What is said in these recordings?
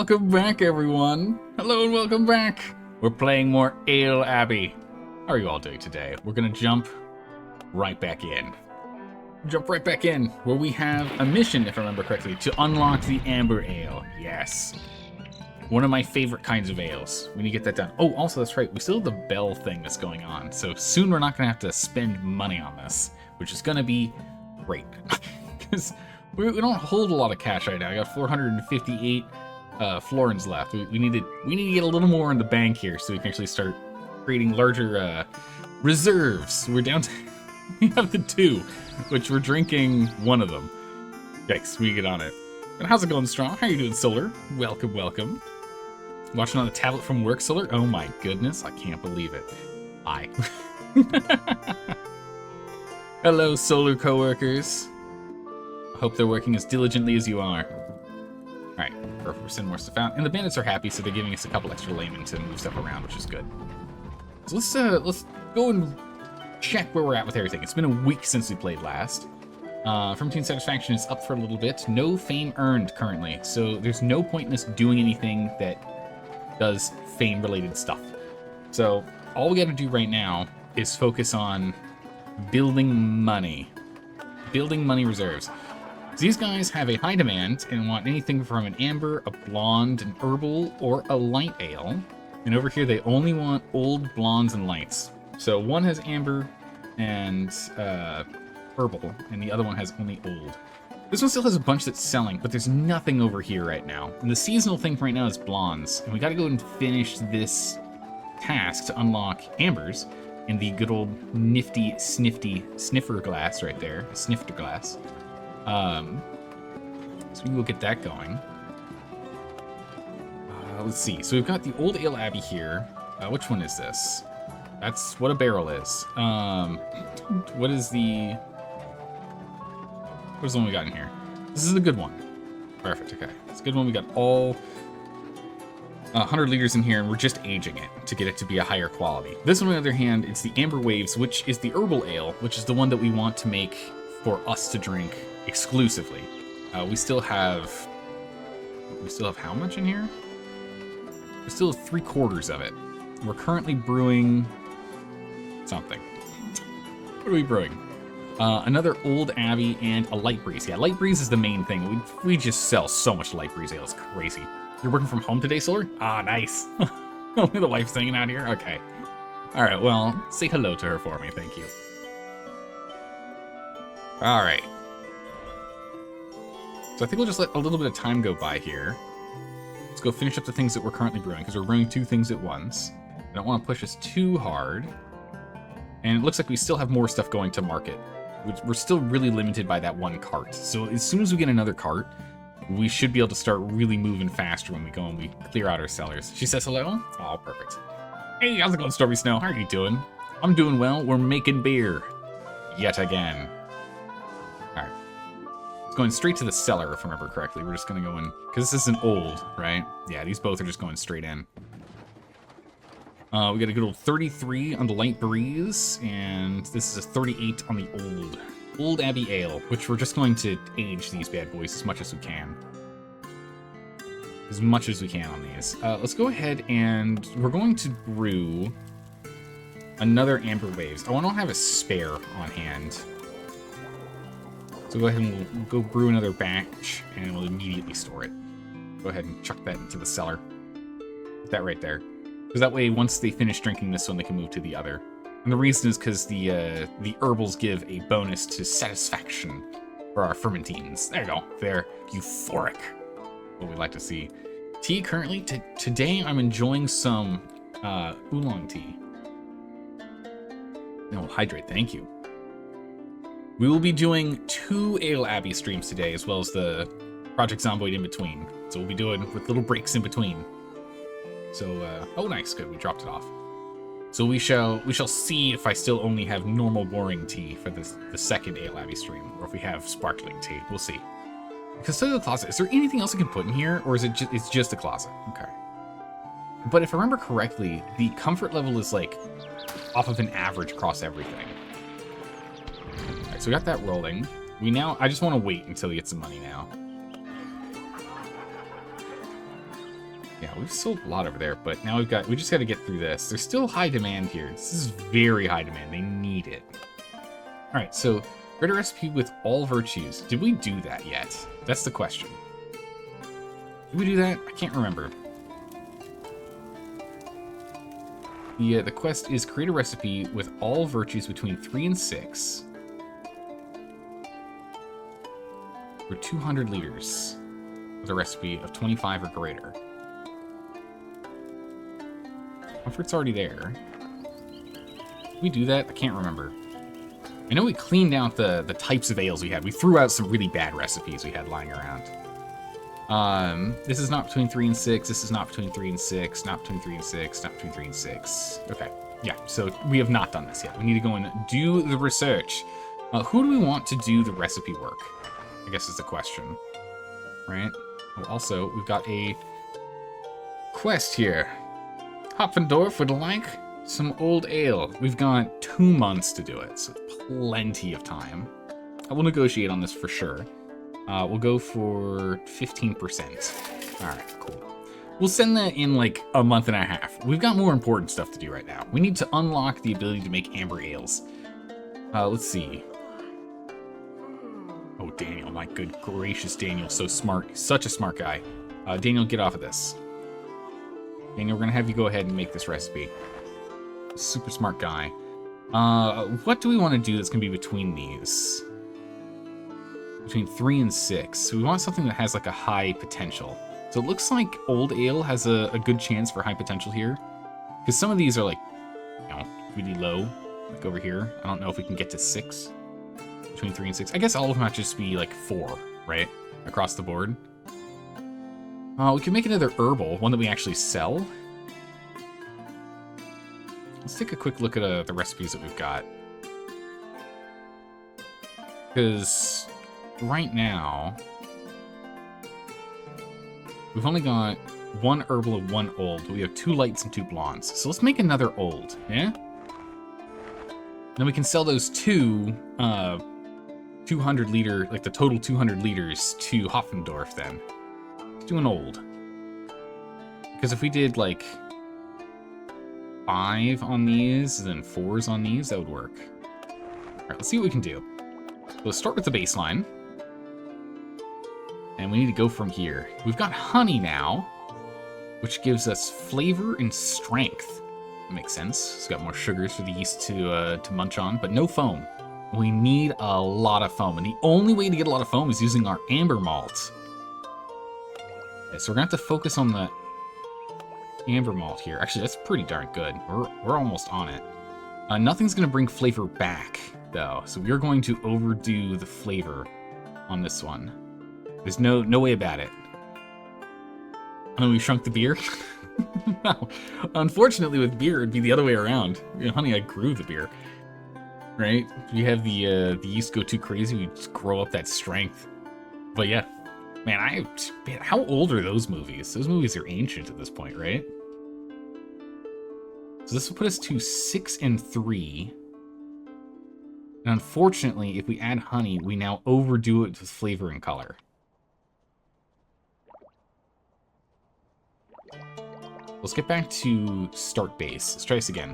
welcome back, everyone. Hello and welcome back. We're playing more Ale Abbey. How are you all doing today? We're gonna jump right back in. Where we have a mission, if I remember correctly, to unlock the Amber Ale. Yes. One of my favorite kinds of ales. We need to get that done. Oh, also, that's right. We still have the bell thing that's going on. So soon we're not going to have to spend money on this, which is going to be great. Because we don't hold a lot of cash right now. I got 458 florins left. We need to get a little more in the bank here so we can actually start creating larger reserves. We're down to... we have the 2, which we're drinking one of them. Yikes, we get on it. And how's it going, Strong? How you doing, Solar? Welcome, welcome. Watching on the tablet from work, Solar? Oh my goodness, I can't believe it. Hi. Hello, Solar coworkers. I hope they're working as diligently as you are. Alright, perfect. We're sending more stuff out. And the bandits are happy, so they're giving us a couple extra laymen to move stuff around, which is good. So let's go and check where we're at with everything. It's been a week since we played last. From Team Satisfaction is up for a little bit. No fame earned currently, so there's no point in us doing anything that does fame-related stuff. So all we got to do right now is focus on building money reserves. So these guys have a high demand and want anything from an amber, a blonde, an herbal, or a light ale. And over here they only want old blondes and lights. So one has amber and herbal, and the other one has only old. This one still has a bunch that's selling, but there's nothing over here right now. And the seasonal thing right now is blondes, and we gotta go and finish this task to unlock ambers in the good old nifty, snifty sniffer glass right there, snifter glass. So we can go get that going. Let's see, so we've got the old Ale Abbey here. Which one is this? That's what a barrel is. What is the one we got in here? This is a good one. Perfect, okay. It's a good one. We got all 100 liters in here, and we're just aging it to get it to be a higher quality. This one, on the other hand, it's the Amber Waves, which is the herbal ale, which is the one that we want to make for us to drink exclusively. We still have how much in here? We still have 3/4 of it. We're currently brewing something. What are we brewing? Another Old Abbey and a Light Breeze. Yeah, Light Breeze is the main thing. We just sell so much Light Breeze ale. It's crazy. You're working from home today, Solar? Ah, nice. Only the wife's hanging out here? Okay. All right, well, say hello to her for me. Thank you. All right. So I think we'll just let a little bit of time go by here. Let's go finish up the things that we're currently brewing, because we're brewing 2 things at once. I don't want to push us too hard. And it looks like we still have more stuff going to market. We're still really limited by that 1 cart. So as soon as we get another cart, we should be able to start really moving faster when we go and we clear out our cellars. She says hello? Oh, perfect. Hey, how's it going, Stormy Snow? How are you doing? I'm doing well. We're making beer. Yet again. All right. It's going straight to the cellar, if I remember correctly. We're just going to go in, because this isn't old, right? Yeah, these both are just going straight in. We got a good old 33 on the Light Breeze, and this is a 38 on the Old Abbey Ale, which we're just going to age these bad boys as much as we can. As much as we can on these. Let's go ahead and we're going to brew another Amber Waves. Oh, I don't have a spare on hand. So go ahead and we'll go brew another batch, and we'll immediately store it. Go ahead and chuck that into the cellar. Put that right there. Because that way, once they finish drinking this one, they can move to the other. And the reason is because the herbals give a bonus to satisfaction for our fermentines. There you go. They're euphoric. What we'd like to see. Tea currently, today I'm enjoying some oolong tea. No, hydrate, thank you. We will be doing 2 Ale Abbey streams today, as well as the Project Zomboid in between. So we'll be doing with little breaks in between. So, oh nice, good, we dropped it off. So we shall see if I still only have normal boring tea for the second Ale Abbey stream, or if we have sparkling tea. We'll see. Because so the closet, is there anything else I can put in here, or is it it's just a closet? Okay. But if I remember correctly, the comfort level is like off of an average across everything. Alright, so we got that rolling. I just want to wait until we get some money now. Yeah, we've sold a lot over there, but now we just got to get through this. There's still high demand here. This is very high demand. They need it. All right, so create a recipe with all virtues. Did we do that yet? That's the question. Did we do that? I can't remember. The quest is create a recipe with all virtues between 3 and 6 for 200 liters with a recipe of 25 or greater. Comfort's already there. Did we do that? I can't remember. I know we cleaned out the types of ales we had. We threw out some really bad recipes we had lying around. This is not between 3 and 6. This is not between 3 and 6. Not between 3 and 6. Not between 3 and 6. Okay. Yeah, so we have not done this yet. We need to go and do the research. Who do we want to do the recipe work? I guess is the question. Right? Oh, also, we've got a quest here. Hopfendorf would like some old ale. We've got 2 months to do it, so plenty of time. I will negotiate on this for sure. We'll go for 15%. All right, cool. We'll send that in like a month and a half. We've got more important stuff to do right now. We need to unlock the ability to make amber ales. Let's see. Oh, Daniel, my good gracious, Daniel, so smart. Such a smart guy. Daniel, get off of this. Daniel, we're gonna have you go ahead and make this recipe. Super smart guy. What do we want to do that's gonna be between these? Between 3 and 6. So we want something that has like a high potential. So it looks like old ale has a good chance for high potential here. Because some of these are like, you know, really low. Like over here. I don't know if we can get to 6. Between 3 and 6. I guess all of them have to just be like 4, right? Across the board. We can make another herbal, one that we actually sell. Let's take a quick look at the recipes that we've got. Because right now, we've only got 1 herbal and 1 old. We have 2 lights and 2 blondes. So let's make another old, yeah? Then we can sell those 2 200 liter, like the total 200 liters to Hoffendorf then. Let's do an old. Because if we did like 5 on these, and then 4s on these, that would work. All right, let's see what we can do. Let's start with the baseline. And we need to go from here. We've got honey now, which gives us flavor and strength. That makes sense. It's got more sugars for the yeast to munch on, but no foam. We need a lot of foam, and the only way to get a lot of foam is using our amber malt. Okay, so we're gonna have to focus on the amber malt here. Actually, that's pretty darn good. We're almost on it. Nothing's gonna bring flavor back though, so we're going to overdo the flavor on this one. There's no way about it. I mean, we shrunk the beer. No. Unfortunately, with beer, it'd be the other way around. You know, honey, I grew the beer. Right? If you have the yeast go too crazy, we just grow up that strength. But yeah, man, how old are those movies? Those movies are ancient at this point, right? So this will put us to 6 and 3. And unfortunately, if we add honey, we now overdo it with flavor and color. Let's get back to start base. Let's try this again.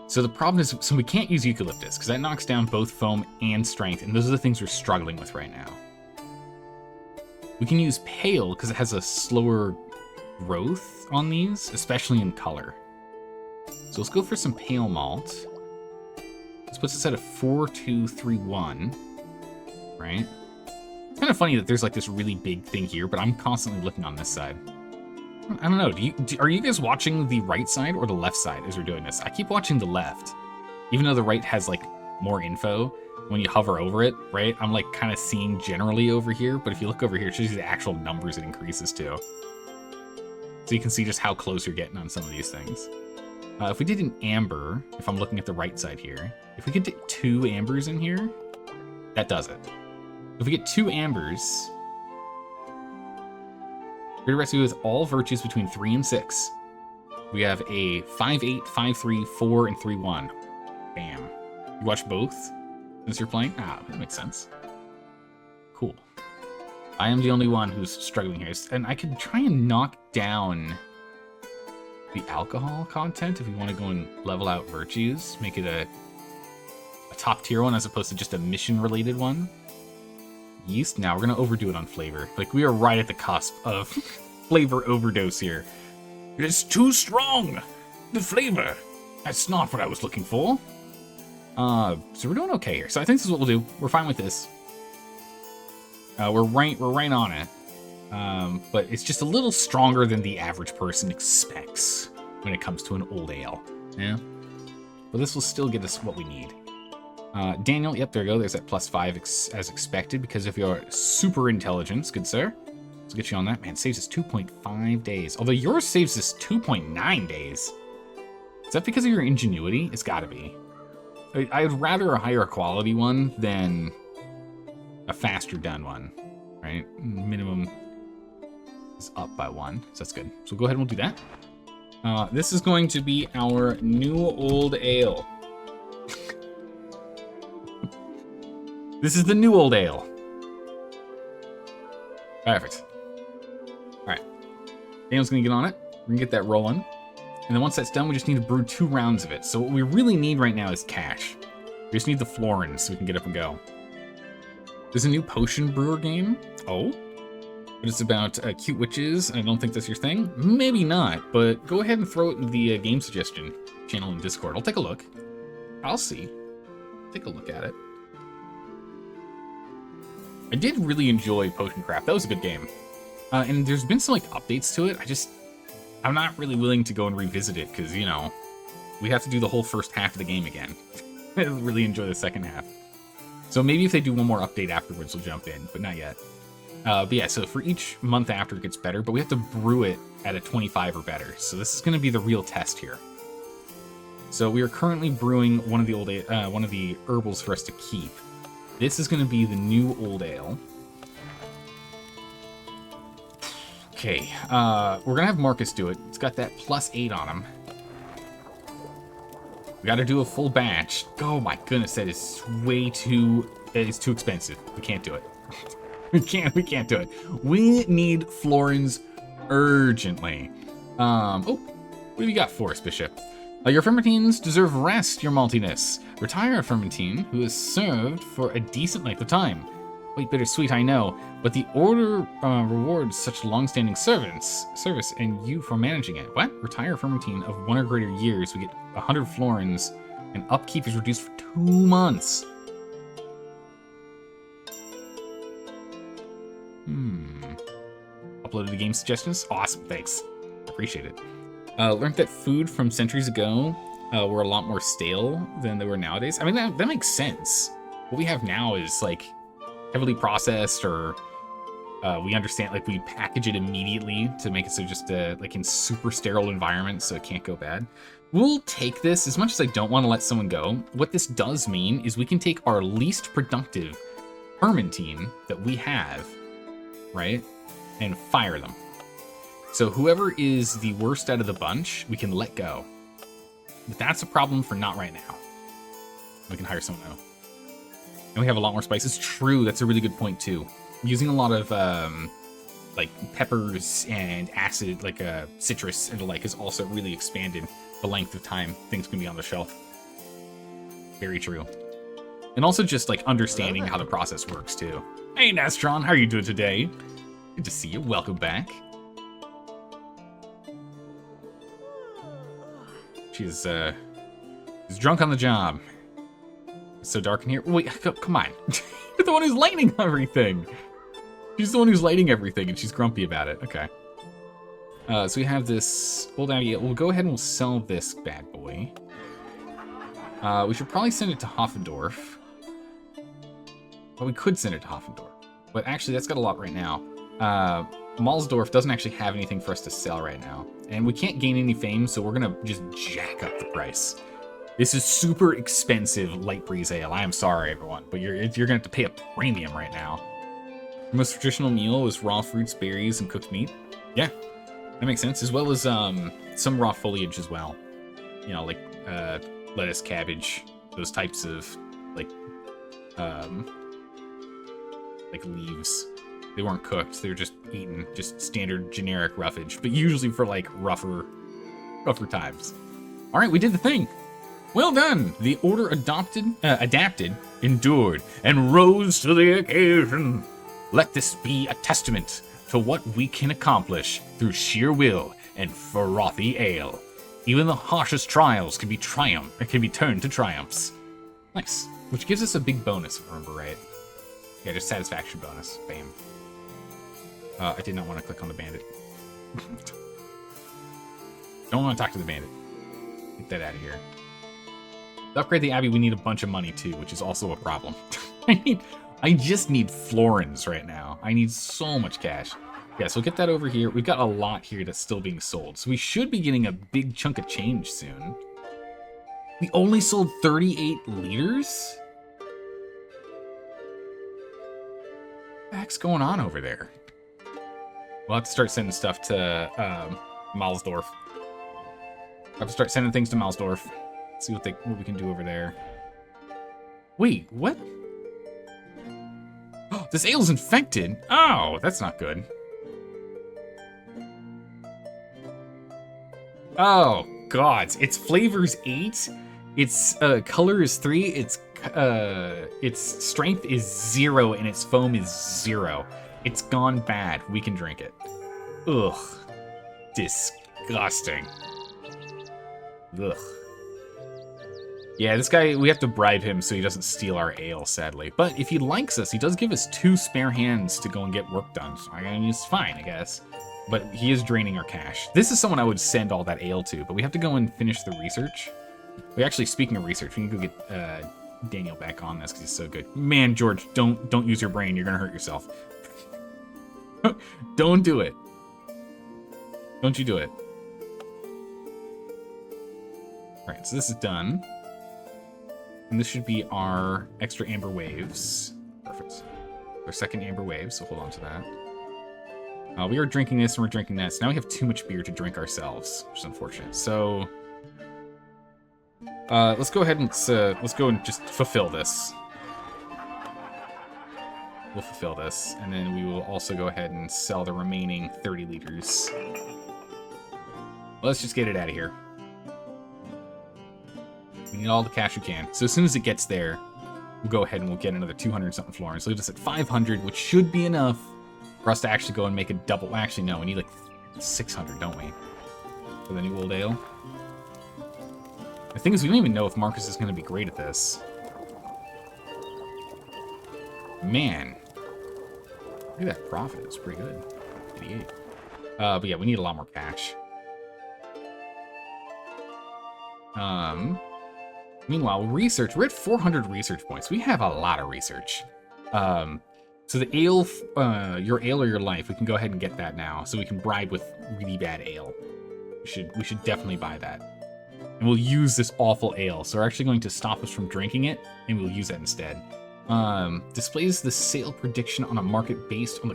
So the problem is, so we can't use eucalyptus, because that knocks down both foam and strength, and those are the things we're struggling with right now. We can use pale, because it has a slower growth on these, especially in color. So let's go for some pale malt. This puts us at a 4-2-3-1, right? It's kind of funny that there's like this really big thing here, but I'm constantly looking on this side. I don't know, are you guys watching the right side or the left side as we're doing this? I keep watching the left, even though the right has like more info. When you hover over it, right? I'm like kind of seeing generally over here, but if you look over here, it shows you the actual numbers it increases to. So you can see just how close you're getting on some of these things. If we did an amber, if I'm looking at the right side here, if we could get 2 ambers in here, that does it. If we get 2 ambers, we're gonna recipe with all virtues between 3 and 6. We have a 5-8, 5-3, 4, and 3-1. Bam. You watch both since you're playing? Ah, that makes sense. Cool. I am the only one who's struggling here. And I could try and knock down the alcohol content if we want to go and level out virtues. Make it a top tier one as opposed to just a mission related one. Yeast? Now we're going to overdo it on flavor. Like, we are right at the cusp of flavor overdose here. It's too strong! The flavor! That's not what I was looking for. So we're doing okay here. So I think this is what we'll do. We're fine with this. We're right on it. But it's just a little stronger than the average person expects when it comes to an old ale. Yeah? But this will still get us what we need. Daniel, yep, there you go. There's that +5 as expected because of your super intelligence, good sir. Let's get you on that. Man, saves us 2.5 days. Although yours saves us 2.9 days. Is that because of your ingenuity? It's gotta be. I'd rather a higher quality one than a faster done one, right? Minimum is up by 1, so that's good. So we'll go ahead and we'll do that. This is going to be our new old ale. This is the new old ale. Perfect. All right. Daniel's gonna get on it. We're gonna get that rolling. And then once that's done, we just need to brew 2 rounds of it. So what we really need right now is cash. We just need the florins so we can get up and go. There's a new potion brewer game. Oh. But it's about cute witches. I don't think that's your thing. Maybe not, but go ahead and throw it in the game suggestion channel in Discord. I'll take a look. I'll see. Take a look at it. I did really enjoy Potion Craft. That was a good game. And there's been some like updates to it. I'm not really willing to go and revisit it because, you know, we have to do the whole first half of the game again. I really enjoy the second half. So maybe if they do one more update afterwards, we'll jump in, but not yet. But yeah, so for each month after it gets better, but we have to brew it at a 25 or better. So this is going to be the real test here. So we are currently brewing one of the herbals for us to keep. This is going to be the new old ale. Okay, we're going to have Marcus do it. It's got that +8 on him. We got to do a full batch. Oh my goodness, that is it's too expensive. We can't do it. we can't do it. We need florins urgently. Oh, what have you got for us, Bishop? Your Fermentines deserve rest, your maltiness. Retire a Fermentine who has served for a decent length of time. Wait, bittersweet, I know, but the order rewards such long-standing service and you for managing it. What? Retire a Fermentine of 1 or greater years. We get 100 florins, and upkeep is reduced for 2 months. Uploaded the game suggestions? Awesome, thanks. Appreciate it. Learned that food from centuries ago were a lot more stale than they were nowadays. I mean, that makes sense. What we have now is, like, heavily processed, or we understand, like, we package it immediately to make it so just, like, in super sterile environments so it can't go bad. We'll take this, as much as I don't want to let someone go. What this does mean is we can take our least productive fermentine that we have, right, and fire them. So whoever is the worst out of the bunch, we can let go. But that's a problem for not right now. We can hire someone else. And we have a lot more spices. True, that's a really good point too. Using a lot of like peppers and acid, like citrus and the like, has also really expanded the length of time things can be on the shelf. Very true. And also just like understanding how the process works too. Hey Nastron, how are you doing today? Good to see you. Welcome back. She's drunk on the job. It's so dark in here. Wait, come on. You're the one who's lighting everything. She's the one who's lighting everything, and she's grumpy about it. Okay. So we have this old Abbey. We'll go ahead and we'll sell this bad boy. We should probably send it to Hoffendorf. Well, we could send it to Hoffendorf. But actually, that's got a lot right now. Malsdorf doesn't actually have anything for us to sell right now. And we can't gain any fame, so we're going to just jack up the price. This is super expensive light breeze ale. I am sorry, everyone, but you're going to have to pay a premium right now. The most traditional meal is raw fruits, berries, and cooked meat. Yeah, that makes sense. As well as some raw foliage as well. You know, like lettuce, cabbage, those types of like leaves. They weren't cooked. They were just eaten, just standard generic roughage, but usually for like rougher times. All right, we did the thing. Well done. The order adapted, endured, and rose to the occasion. Let this be a testament to what we can accomplish through sheer will and frothy ale. Even the harshest trials can be turned to triumphs. Nice. Which gives us a big bonus, if I remember right. Yeah, just satisfaction bonus. Bam. I did not want to click on the bandit. Don't want to talk to the bandit. Get that out of here. To upgrade the Abbey, we need a bunch of money too, which is also a problem. I just need florins right now. I need so much cash. Yeah, so we'll get that over here. We've got a lot here that's still being sold. So we should be getting a big chunk of change soon. We only sold 38 liters? What the heck's going on over there? We'll have to start sending stuff to Malsdorf. I'll have to start sending things to Malsdorf. See what we can do over there. Wait, what? Oh, this ale's infected. Oh, that's not good. Oh, God. Its flavor's 8. Its color is 3. Its strength is 0, and its foam is 0. It's gone bad. We can drink it. Ugh. Disgusting. Ugh. Yeah, this guy, we have to bribe him so he doesn't steal our ale, sadly. But if he likes us, he does give us 2 spare hands to go and get work done. So, I mean, it's fine, I guess. But he is draining our cash. This is someone I would send all that ale to, but we have to go and finish the research. We actually, speaking of research, we need to go get Daniel back on this because he's so good. Man, George, don't use your brain. You're going to hurt yourself. Don't do it. Don't you do it. All right, so this is done. And this should be our extra amber waves. Perfect. Our second amber wave, so hold on to that. We are drinking this and we're drinking that. So now we have too much beer to drink ourselves, which is unfortunate. So let's go ahead and let's go and just fulfill this. We'll fulfill this, and then we will also go ahead and sell the remaining 30 liters. Let's just get it out of here. We need all the cash we can. So as soon as it gets there, we'll go ahead and we'll get another 200-something florins. So leave us at 500, which should be enough for us to actually go and make a double. Actually, no, we need like 600, don't we? For the new old ale. The thing is, we don't even know if Marcus is going to be great at this. Man. Look at that profit. It's pretty good. 88. But yeah, we need a lot more cash. Meanwhile, research. We're at 400 research points. We have a lot of research. So the ale, your ale or your life, we can go ahead and get that now. So we can bribe with really bad ale. We should definitely buy that. And we'll use this awful ale. So we're actually going to stop us from drinking it, and we'll use that instead. Displays the sale prediction on a market based on the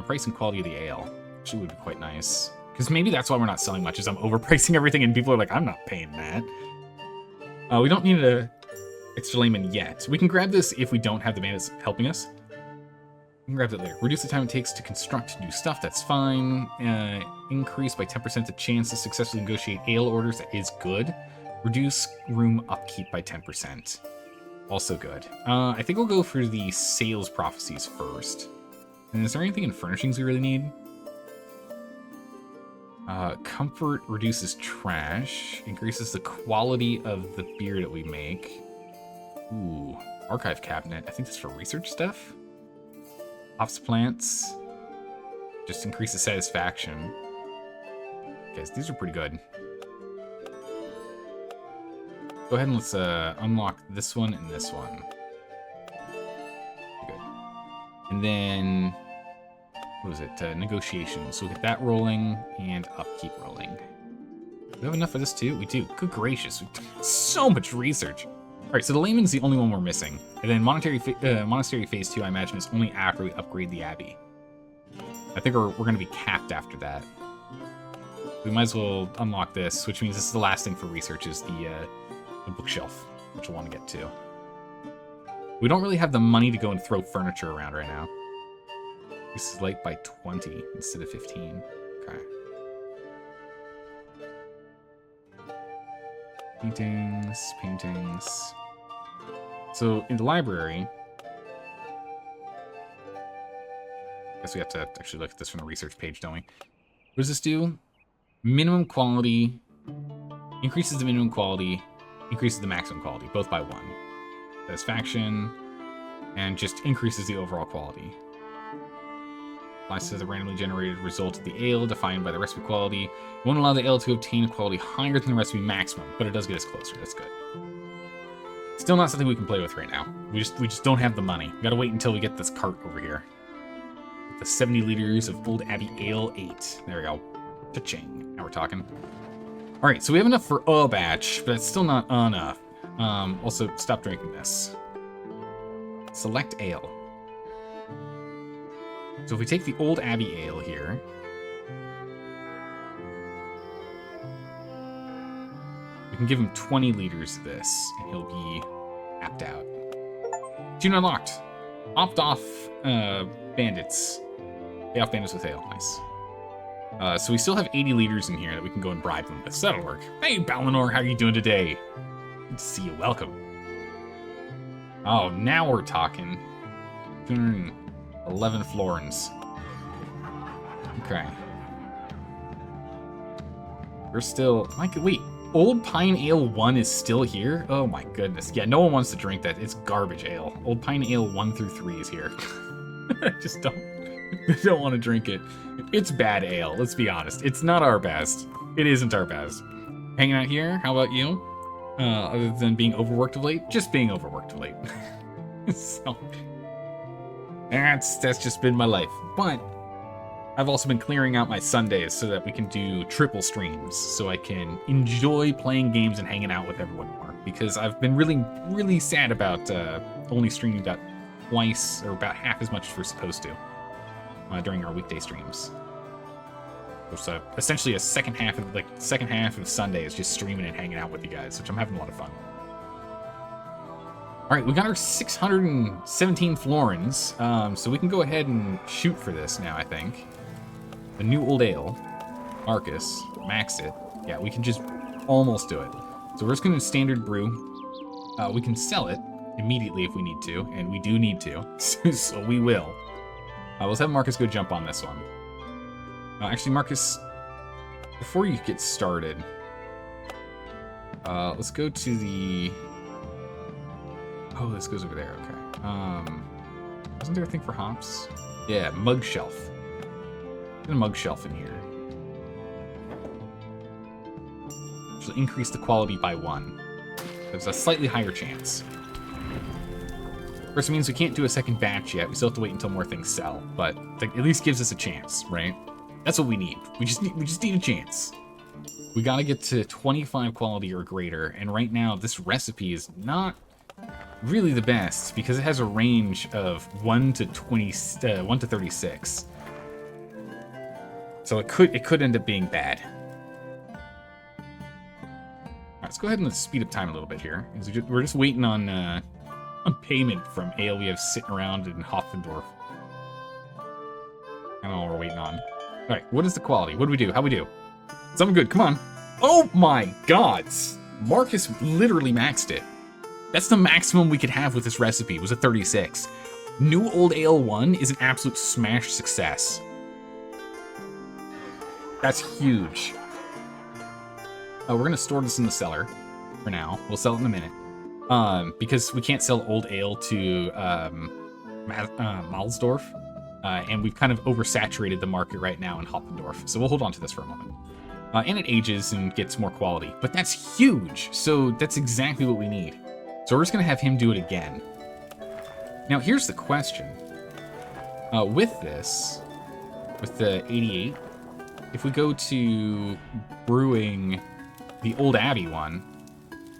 price and quality of the ale. Which would be quite nice. Because maybe that's why we're not selling much, is I'm overpricing everything, and people are like, I'm not paying that. We don't need an extra layman yet. We can grab this if we don't have the bandits helping us. We can grab it later. Reduce the time it takes to construct new stuff, that's fine. Increase by 10% the chance to successfully negotiate ale orders, that is good. Reduce room upkeep by 10%. Also good. I think we'll go for the sales prophecies first. And is there anything in furnishings we really need? Comfort reduces trash. Increases the quality of the beer that we make. Ooh, archive cabinet. I think that's for research stuff. Hops plants. Just increases satisfaction. Okay, so these are pretty good. Go ahead and let's unlock this one and this one. Good. And then, what was it? Negotiations. So we'll get that rolling and upkeep rolling. Do we have enough for this too? We do. Good gracious. So much research. All right, so the layman's the only one we're missing. And then monastery phase 2, I imagine, is only after we upgrade the Abbey. I think we're going to be capped after that. We might as well unlock this, which means this is the last thing for research, is the bookshelf, which we'll want to get to. We don't really have the money to go and throw furniture around right now. Increases light by 20 instead of 15. Okay. Paintings. So in the library, I guess we have to actually look at this from the research page, don't we? What does this do? Minimum quality, increases the minimum quality, increases the maximum quality, both by 1. Satisfaction, and just increases the overall quality. Applies to the randomly generated result of the ale, defined by the recipe quality. It won't allow the ale to obtain a quality higher than the recipe maximum, but it does get us closer. That's good. Still not something we can play with right now. We just don't have the money. We gotta wait until we get this cart over here. With the 70 liters of Old Abbey Ale 8. There we go. Cha-ching. Now we're talking. Alright, so we have enough for a batch, but it's still not enough. Also, stop drinking this. Select ale. So if we take the Old Abbey Ale here, we can give him 20 liters of this, and he'll be tapped out. Tune unlocked. Opt off bandits. Pay off bandits with ale. Nice. So we still have 80 liters in here that we can go and bribe them with. So that'll work. Hey, Balinor, how are you doing today? Good to see you. Welcome. Oh, now we're talking. 211 florins. Okay. We're still... wait. Old Pine Ale 1 is still here? Oh my goodness. Yeah, no one wants to drink that. It's garbage ale. Old Pine Ale 1 through 3 is here. I just don't want to drink it. It's bad ale, let's be honest. It's not our best. It isn't our best. Hanging out here, how about you? Other than being overworked of late? Just being overworked of late. So, that's just been my life. But I've also been clearing out my Sundays so that we can do triple streams, so I can enjoy playing games and hanging out with everyone more. Because I've been really, really sad about only streaming about twice, or about half as much as we're supposed to during our weekday streams. So essentially a second half of Sunday is just streaming and hanging out with you guys, which I'm having a lot of fun. All right, we got our 617 florins, so we can go ahead and shoot for this now, I think. The new old ale, Marcus, max it. Yeah, we can just almost do it. So we're just gonna standard brew. We can sell it immediately if we need to, and we do need to, so we will. Let's have Marcus go jump on this one. Actually, Marcus, before you get started, let's go to the... Oh, this goes over there, okay. Wasn't there a thing for hops? Yeah, mug shelf. There's a mug shelf in here. Which will increase the quality by 1. There's a slightly higher chance. Of course, it means we can't do a second batch yet. We still have to wait until more things sell, but at least gives us a chance, right? That's what we need. We just need a chance. We gotta get to 25 quality or greater, and right now this recipe is not really the best because it has a range of 1 to 36. So it could end up being bad. All right, let's go ahead and let's speed up time a little bit here. We're just waiting on payment from ale we have sitting around in Hoffendorf. I don't know what we're waiting on. All right, what is the quality? What do we do? How we do? Something good, come on. Oh my god! Marcus literally maxed it. That's the maximum we could have with this recipe, was a 36. New Old Ale 1 is an absolute smash success. That's huge. We're gonna store this in the cellar for now. We'll sell it in a minute. Because we can't sell Old Ale to Malsdorf. And we've kind of oversaturated the market right now in Hoppendorf. So we'll hold on to this for a moment. And it ages and gets more quality. But that's huge! So that's exactly what we need. So we're just going to have him do it again. Now here's the question. With this, with the 88, if we go to brewing the Old Abbey one,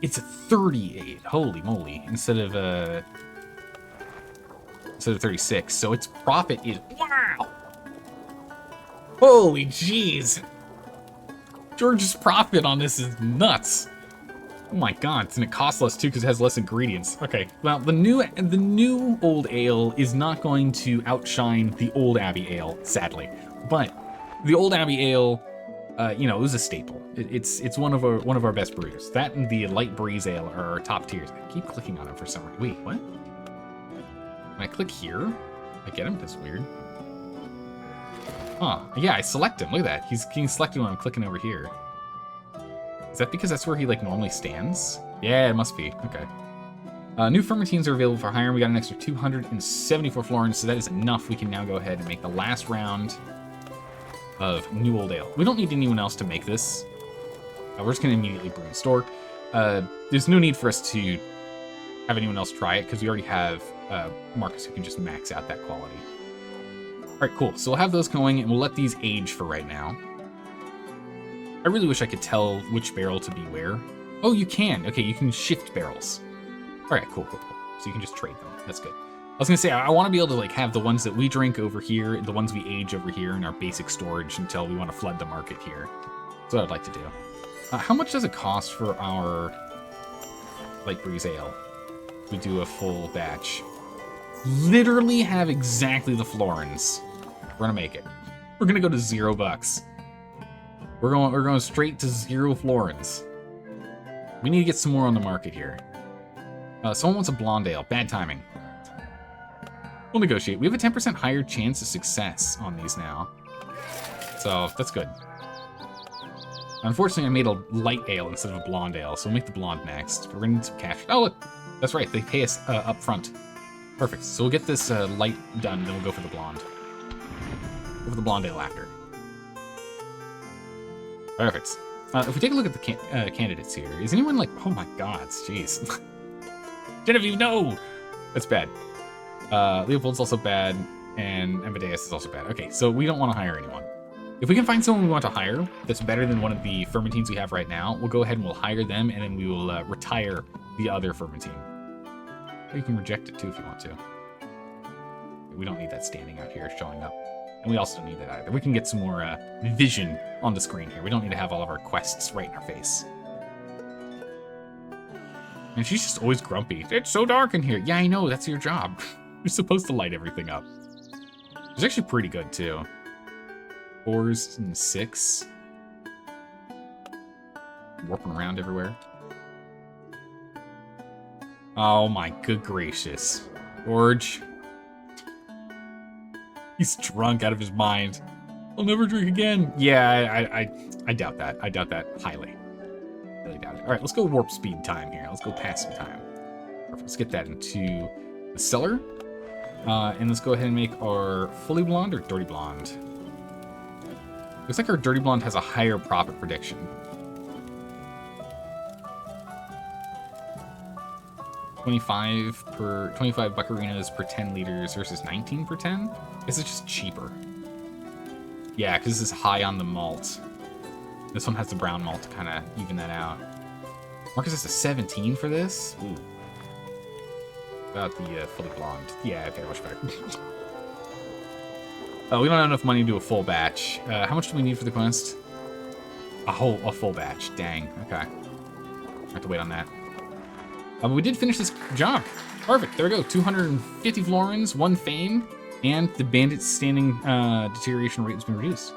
it's a 38. Holy moly. Instead of 36. So its profit is, wow! Holy jeez! George's profit on this is nuts. Oh my god, and it costs less too because it has less ingredients. Okay, well, the new old ale is not going to outshine the old Abbey ale, sadly. But the old Abbey ale, you know, it was a staple. It's one of our best brews. That and the light breeze ale are our top tiers. I keep clicking on them for some reason. Wait, what? When I click here, I get him? That's weird. Huh? Yeah, I select him. Look at that. He's getting selected when I'm clicking over here. Is that because that's where he, like, normally stands? Yeah, it must be. Okay. New fermentines are available for hire. We got an extra 274 florins, so that is enough. We can now go ahead and make the last round of new old ale. We don't need anyone else to make this. We're just going to immediately brew and store. There's no need for us to have anyone else try it, because we already have Marcus who can just max out that quality. All right, cool. So we'll have those going, and we'll let these age for right now. I really wish I could tell which barrel to be where. Oh, you can. Okay, you can shift barrels. All right, cool. So you can just trade them. That's good. I was gonna say, I want to be able to like have the ones that we drink over here, the ones we age over here in our basic storage until we want to flood the market here. That's what I'd like to do. How much does it cost for our light breeze ale? We do a full batch. Literally have exactly the florins. We're gonna make it. We're gonna go to $0. We're going straight to 0 florins. We need to get some more on the market here. Someone wants a blonde ale. Bad timing. We'll negotiate. We have a 10% higher chance of success on these now. So, that's good. Unfortunately, I made a light ale instead of a blonde ale, so we'll make the blonde next. We're gonna need some cash. Oh, look! That's right, they pay us up front. Perfect. So we'll get this light done, then we'll go for the blonde. Go for the blonde ale after. Perfect. If we take a look at the candidates here, is anyone like... Oh my god, jeez. Genevieve, no! That's bad. Leopold's also bad, and Amadeus is also bad. Okay, so we don't want to hire anyone. If we can find someone we want to hire that's better than one of the fermentines we have right now, we'll go ahead and we'll hire them, and then we will retire the other fermentine. You can reject it too if you want to. We don't need that standing out here showing up. And we also don't need that either. We can get some more vision on the screen here. We don't need to have all of our quests right in our face. And she's just always grumpy. It's so dark in here. Yeah, I know. That's your job. You're supposed to light everything up. It's actually pretty good, too. 4s and 6. Warping around everywhere. Oh my good gracious. George. He's drunk out of his mind. I'll never drink again. Yeah, I doubt that. I doubt that highly. Really doubt it. All right, let's go warp speed time here. Let's go pass some time. Perfect. Let's get that into the cellar. And let's go ahead and make our fully blonde or dirty blonde. Looks like our dirty blonde has a higher profit prediction. 25 buccarinas per 10 liters versus 19 per 10? This is just cheaper. Yeah, because this is high on the malt. This one has the brown malt to kind of even that out. Marcus has a 17 for this? Ooh. About the fully blonde. Yeah, okay, much better. We don't have enough money to do a full batch. How much do we need for the quest? A full batch. Dang. Okay. I have to wait on that. But we did finish this job. Perfect. There we go. 250 florins, 1 fame, and the bandit's standing deterioration rate has been reduced.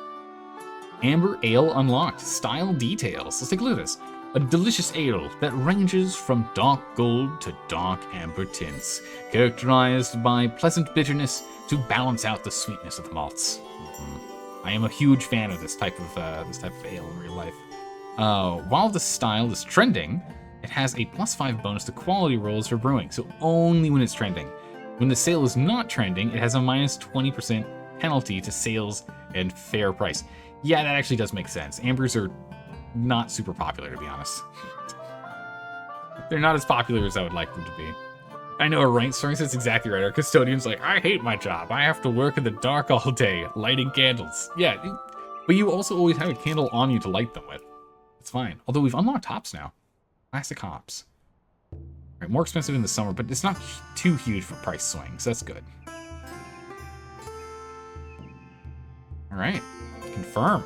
Amber ale unlocked. Style details. Let's take a look at this. A delicious ale that ranges from dark gold to dark amber tints, characterized by pleasant bitterness to balance out the sweetness of the malts. I am a huge fan of this type of ale in real life. While the style is trending, it has a +5 bonus to quality rolls for brewing, so only when it's trending. When the sale is not trending, it has a -20% penalty to sales and fair price. Yeah, that actually does make sense. Ambers are not super popular, to be honest. They're not as popular as I would like them to be. I know, right? Soren says exactly right. Our custodian's like, I hate my job. I have to work in the dark all day, lighting candles. Yeah, but you also always have a candle on you to light them with. It's fine. Although we've unlocked hops now. Classic hops. Right, more expensive in the summer, but it's not too huge for price swings. That's good. All right. Confirm.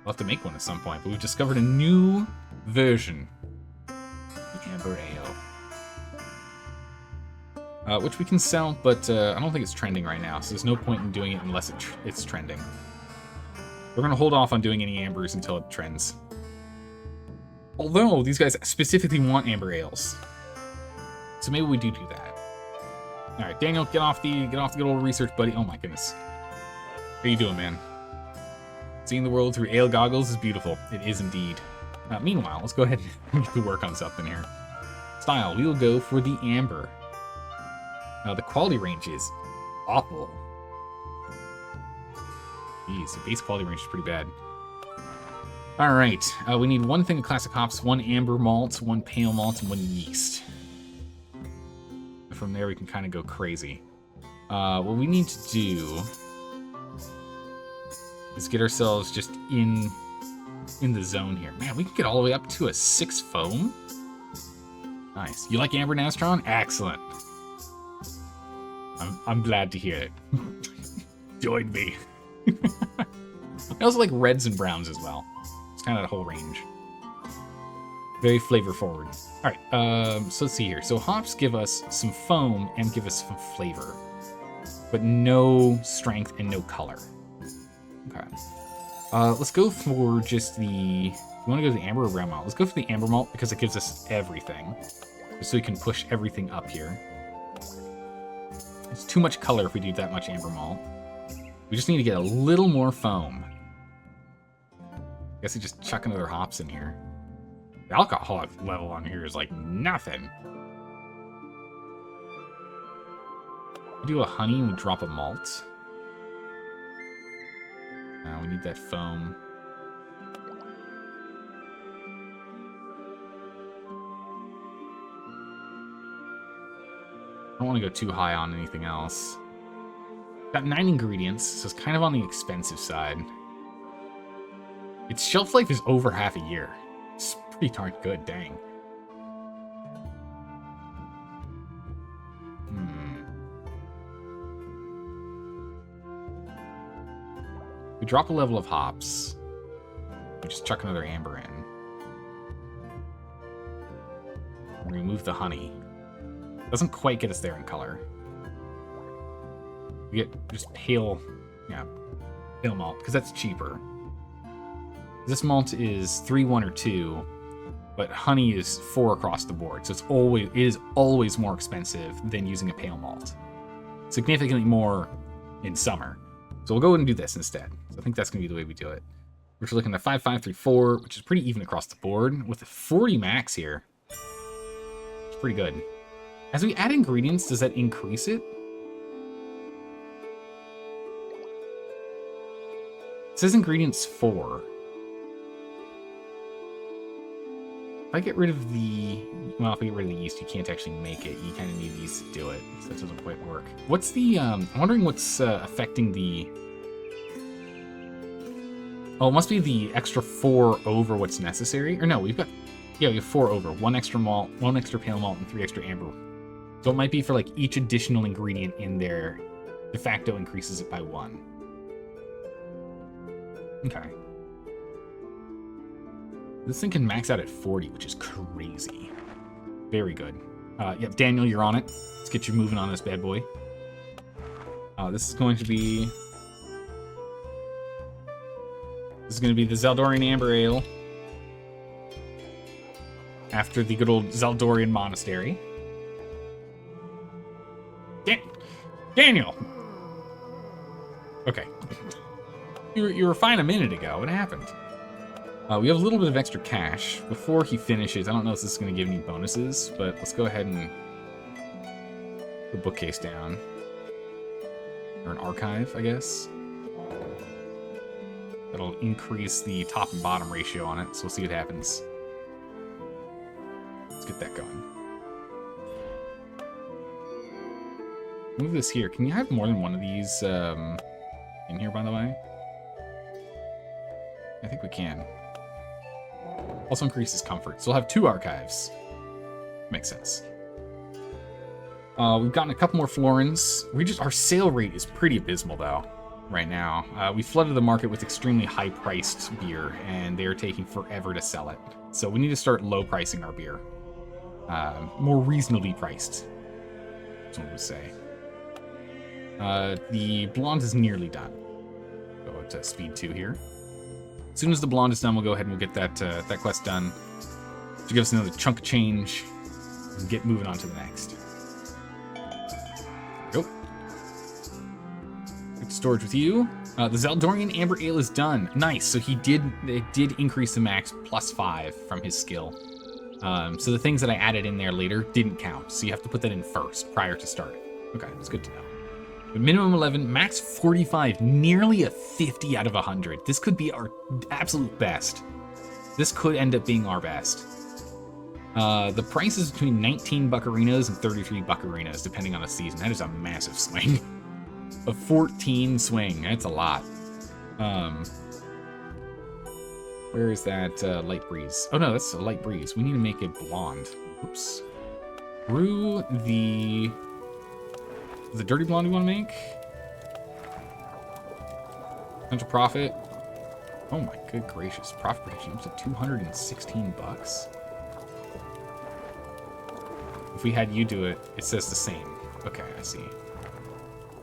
We'll have to make one at some point, but we've discovered a new version. The Amber Ale. Which we can sell, but I don't think it's trending right now, so there's no point in doing it unless it's trending. We're going to hold off on doing any ambers until it trends. Although, these guys specifically want amber ales. So maybe we do that. Alright, Daniel, get off the good old research, buddy. Oh my goodness. How you doing, man? Seeing the world through ale goggles is beautiful. It is indeed. Meanwhile, let's go ahead and get to work on something here. Style, we will go for the amber. The quality range is awful. Jeez, the base quality range is pretty bad. Alright, we need one thing of classic hops, one amber malt, one pale malt, and one yeast. From there we can kind of go crazy. What we need to do is get ourselves just in the zone here. Man, we can get all the way up to a 6 foam. Nice. You like amber Nastron? Excellent. I'm glad to hear it. Join me. I also like reds and browns as well. It's kind of the whole range. Very flavor forward. All right, so let's see here. So hops give us some foam and give us some flavor, but no strength and no color. Okay. Let's go for just the... You want to go to the amber or brown malt? Let's go for the amber malt because it gives us everything. Just so we can push everything up here. It's too much color if we do that much amber malt. We just need to get a little more foam. I guess we just chuck another hops in here. The alcohol level on here is like nothing. We do a honey and we drop a malt. We need that foam. I don't want to go too high on anything else. Got 9 ingredients, so it's kind of on the expensive side. Its shelf life is over half a year. It's pretty darn good, dang. We drop a level of hops. We just chuck another amber in. Remove the honey. Doesn't quite get us there in color. We get just pale malt, because that's cheaper. This malt is 3, 1, or 2, but honey is 4 across the board, so it is always more expensive than using a pale malt. Significantly more in summer. So we'll go ahead and do this instead. So I think that's going to be the way we do it. We're just looking at 5, 5, 3, 4, which is pretty even across the board. With a 40 max here, it's pretty good. As we add ingredients, does that increase it? It says ingredients 4. If I get rid of the... Well, if I get rid of the yeast, you can't actually make it. You kind of need yeast to do it, so that doesn't quite work. What's the... I'm wondering what's affecting the... Oh, it must be the extra 4 over what's necessary. Or no, we've got... Yeah, we have 4 over. 1 extra malt, 1 extra pale malt, and 3 extra amber. So it might be for like each additional ingredient in there, de facto increases it by 1. Okay. This thing can max out at 40, which is crazy. Very good. Yep, Daniel, you're on it. Let's get you moving on this bad boy. This is going to be... This is going to be the Zeldorian Amber Ale. After the good old Zeldorian Monastery. Daniel! Okay. You were fine a minute ago. What happened? We have a little bit of extra cash. Before he finishes, I don't know if this is going to give any bonuses, but let's go ahead and put the bookcase down. Or an archive, I guess. That'll increase the top and bottom ratio on it, so we'll see what happens. Let's get that going. Move this here. Can you have more than one of these in here, by the way? I think we can. Also increases comfort. So we'll have 2 archives. Makes sense. We've gotten a couple more florins. Our sale rate is pretty abysmal, though. right now. We flooded the market with extremely high-priced beer, and they're taking forever to sell it. So we need to start low-pricing our beer. More reasonably priced, that's what I would say. The blonde is nearly done. Go to speed 2 here. As soon as the blonde is done, we'll go ahead and we'll get that quest done. To give us another chunk of change and get moving on to the next. Go. Good storage with you. The Zaldorian Amber Ale is done. Nice. So it did increase the max +5 from his skill. So the things that I added in there later didn't count. So you have to put that in first prior to starting. Okay, that's good to know. But minimum 11, max 45, nearly a 50 out of 100. This could be our absolute best. This could end up being our best. The price is between 19 buccarinos and 33 buccarinos, depending on the season. That is a massive swing. A 14 swing. That's a lot. Where is that light breeze? Oh no, that's a light breeze. We need to make it blonde. Oops. Brew the dirty blonde we want to make. Potential profit. Oh my good gracious. Profit prediction up to 216 bucks. If we had you do it, it says the same. Okay, I see.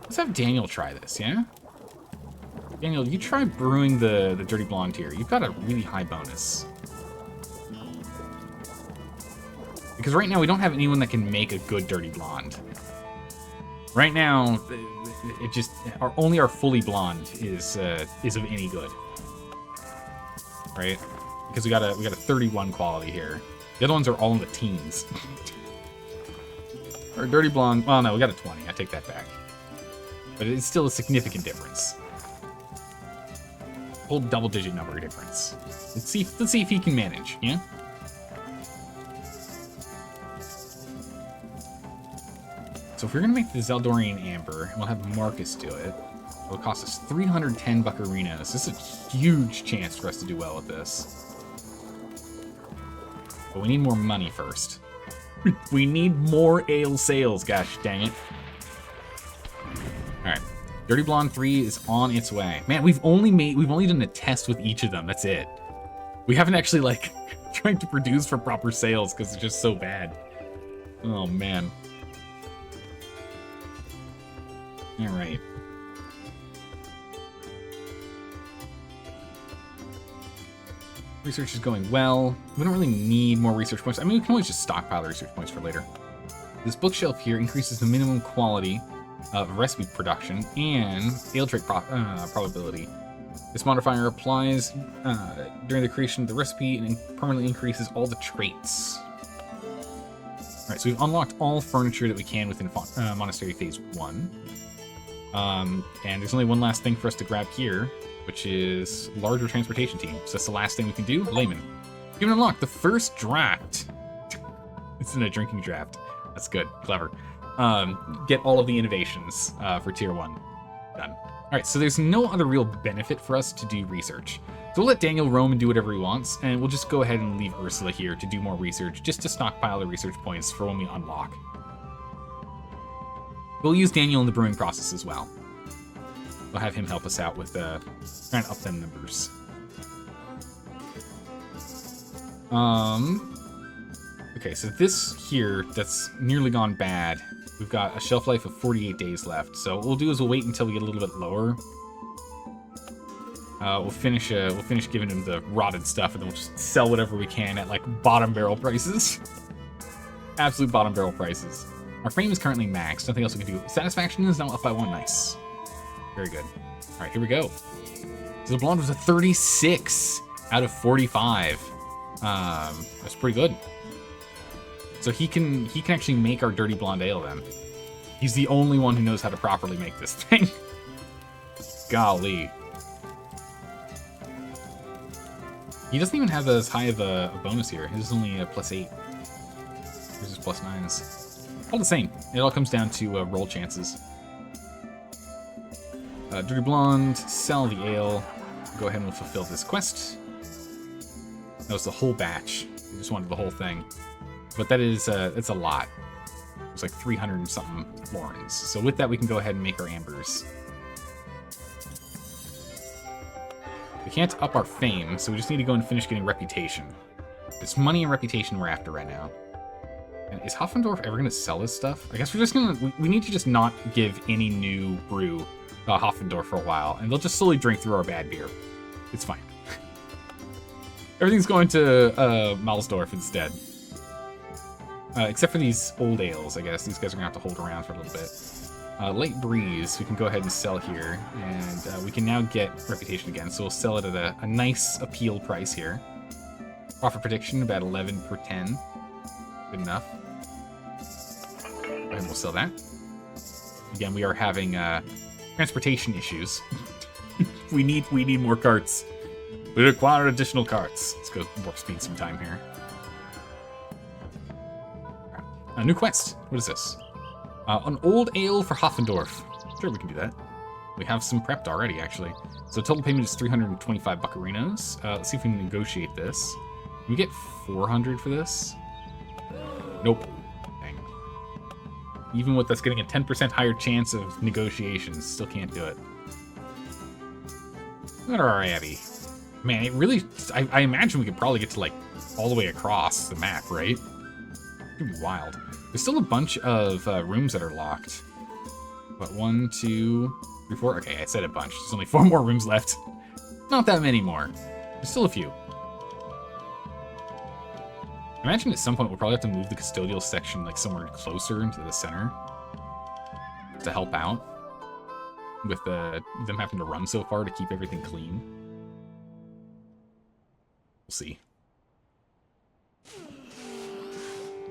Let's have Daniel try this, yeah? Daniel, you try brewing the dirty blonde here. You've got a really high bonus. Because right now we don't have anyone that can make a good dirty blonde. Right now, it just only our fully blonde is of any good, right? Because we got a 31 quality here. The other ones are all in the teens. Our dirty blonde. Well, no, we got a 20. I take that back. But it's still a significant difference. Whole double-digit number difference. Let's see if he can manage. Yeah. So if we're gonna make the Zaldorian Amber, and we'll have Marcus do it, it'll cost us 310 buccarinos. This is a huge chance for us to do well with this. But we need more money first. We need more ale sales, gosh dang it. Alright. Dirty Blonde 3 is on its way. Man, we've only done a test with each of them, that's it. We haven't actually, like, tried to produce for proper sales because it's just so bad. Oh, man. Alright. Research is going well. We don't really need more research points. I mean, we can always just stockpile the research points for later. This bookshelf here increases the minimum quality of recipe production and ale trait probability. This modifier applies during the creation of the recipe and permanently increases all the traits. Alright, so we've unlocked all furniture that we can within Monastery Phase 1. And there's only one last thing for us to grab here, which is larger transportation team. So that's the last thing we can do. Layman. Given unlocked the first draft. It's in a drinking draft. That's good. Clever. Get all of the innovations for Tier 1. Done. Alright, so there's no other real benefit for us to do research. So we'll let Daniel roam and do whatever he wants, and we'll just go ahead and leave Ursula here to do more research, just to stockpile the research points for when we unlock. We'll use Daniel in the brewing process as well. We'll have him help us out with trying to up them numbers. Okay, so this here, that's nearly gone bad. We've got a shelf life of 48 days left. So what we'll do is we'll wait until we get a little bit lower. We'll finish giving him the rotted stuff, and then we'll just sell whatever we can at like bottom barrel prices. Absolute bottom barrel prices. Our frame is currently maxed. Nothing else we can do. Satisfaction is now up by 1. Nice. Very good. All right, here we go. So the blonde was a 36 out of 45. That's pretty good. So he can actually make our dirty blonde ale then. He's the only one who knows how to properly make this thing. Golly. He doesn't even have as high of a bonus here. His is only a +8. His is +9s. All the same. It all comes down to roll chances. Dirty Blonde, sell the ale. Go ahead and we'll fulfill this quest. That was the whole batch. We just wanted the whole thing. But that is, it's a lot. It's like 300 and something florins. So with that, we can go ahead and make our ambers. We can't up our fame, so we just need to go and finish getting reputation. It's money and reputation we're after right now. And is Hoffendorf ever going to sell this stuff? I guess we're just going to... We need to just not give any new brew Hoffendorf for a while, and they'll just slowly drink through our bad beer. It's fine. Everything's going to Malsdorf instead. Except for these old ales, I guess. These guys are going to have to hold around for a little bit. Light Breeze, we can go ahead and sell here, and we can now get reputation again, so we'll sell it at a nice appeal price here. Profit prediction, about 11 per 10. Good enough. And we'll sell that. Again, we are having transportation issues. we need more carts. We require additional carts. Let's go warp speed some time here. A new quest. What is this? An old ale for Hoffendorf. Sure, we can do that. We have some prepped already, actually. So total payment is 325 buccarinos. Let's see if we can negotiate this. Can we get 400 for this? Nope. Dang. Even with us getting a 10% higher chance of negotiations, still can't do it. Look at our Abbey. Man, it really... I imagine we could probably get to, like, all the way across the map, right? It could be wild. There's still a bunch of rooms that are locked. But 1, 2, 3, 4... Okay, I said a bunch. There's only 4 more rooms left. Not that many more. There's still a few. I imagine at some point we'll probably have to move the custodial section like somewhere closer into the center to help out with them having to run so far to keep everything clean. We'll see.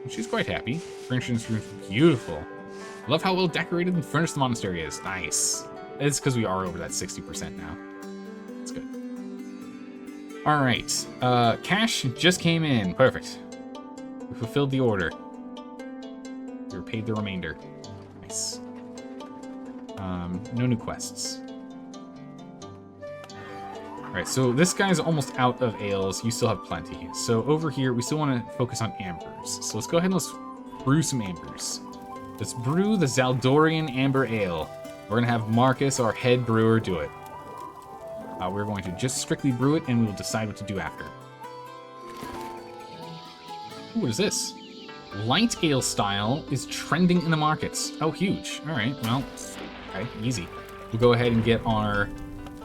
She's quite happy. Furnishing this room beautiful. I love how well decorated and furnished the monastery is. Nice. It's because we are over that 60% now. That's good. Alright. Cash just came in. Perfect. We fulfilled the order. We were paid the remainder. Nice. No new quests. Alright, so this guy's almost out of ales. You still have plenty. So over here, we still want to focus on ambers. So let's go ahead and let's brew some ambers. Let's brew the Zaldorian Amber Ale. We're going to have Marcus, our head brewer, do it. We're going to just strictly brew it, and we'll decide what to do after. Ooh, what is this? Light ale style is trending in the markets. Oh, huge. All right, well, okay, easy. We'll go ahead and get our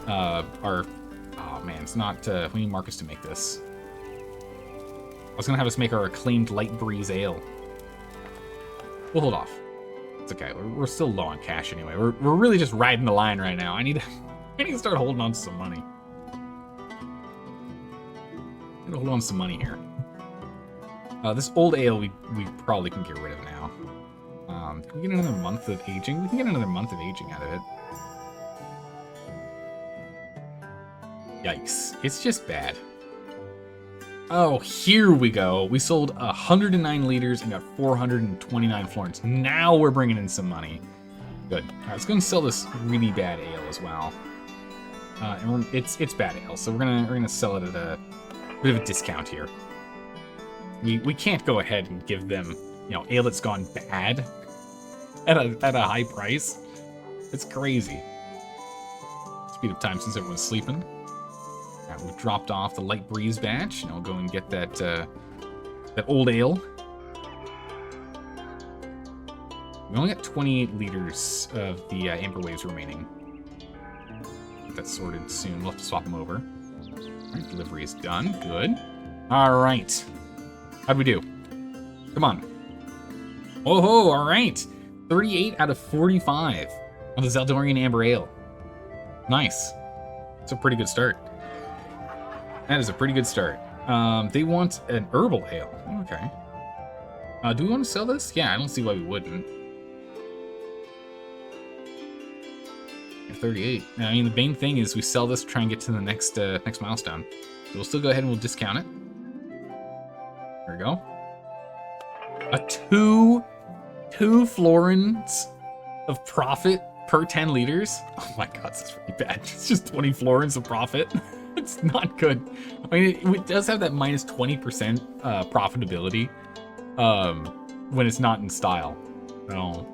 oh man, it's not, we need Marcus to make this. I was gonna have us make our acclaimed Light Breeze Ale. We'll hold off. It's okay, we're still low on cash anyway. We're really just riding the line right now. I need to start holding on to some money. I need to hold on to some money here. This old ale we probably can get rid of now. Can we get another month of aging? We can get another month of aging out of it. Yikes. It's just bad. Oh, here we go. We sold 109 liters and got 429 florins. Now we're bringing in some money. Good. All right, let's go and sell this really bad ale as well. And it's bad ale, so we're gonna sell it at a bit of a discount here. We can't go ahead and give them, ale that's gone bad at a high price. It's crazy. Speed of time since everyone's sleeping. All right, we've dropped off the Light Breeze batch. Now we'll go and get that old ale. We only got 28 liters of the Amber Waves remaining. Get that sorted soon. We'll have to swap them over. All right, delivery is done. Good. All right. How'd we do? Come on. Oh, all right. 38 out of 45 on the Zaldorian Amber Ale. Nice. It's a pretty good start. That is a pretty good start. They want an herbal ale. Okay. Do we want to sell this? Yeah, I don't see why we wouldn't. 38. I mean, the main thing is we sell this to try and get to the next milestone. So we'll still go ahead and we'll discount it. There we go. Two florins of profit per 10 liters. Oh my god, that's really bad. It's just 20 florins of profit. It's not good. I mean, it does have that minus 20% profitability when it's not in style. No.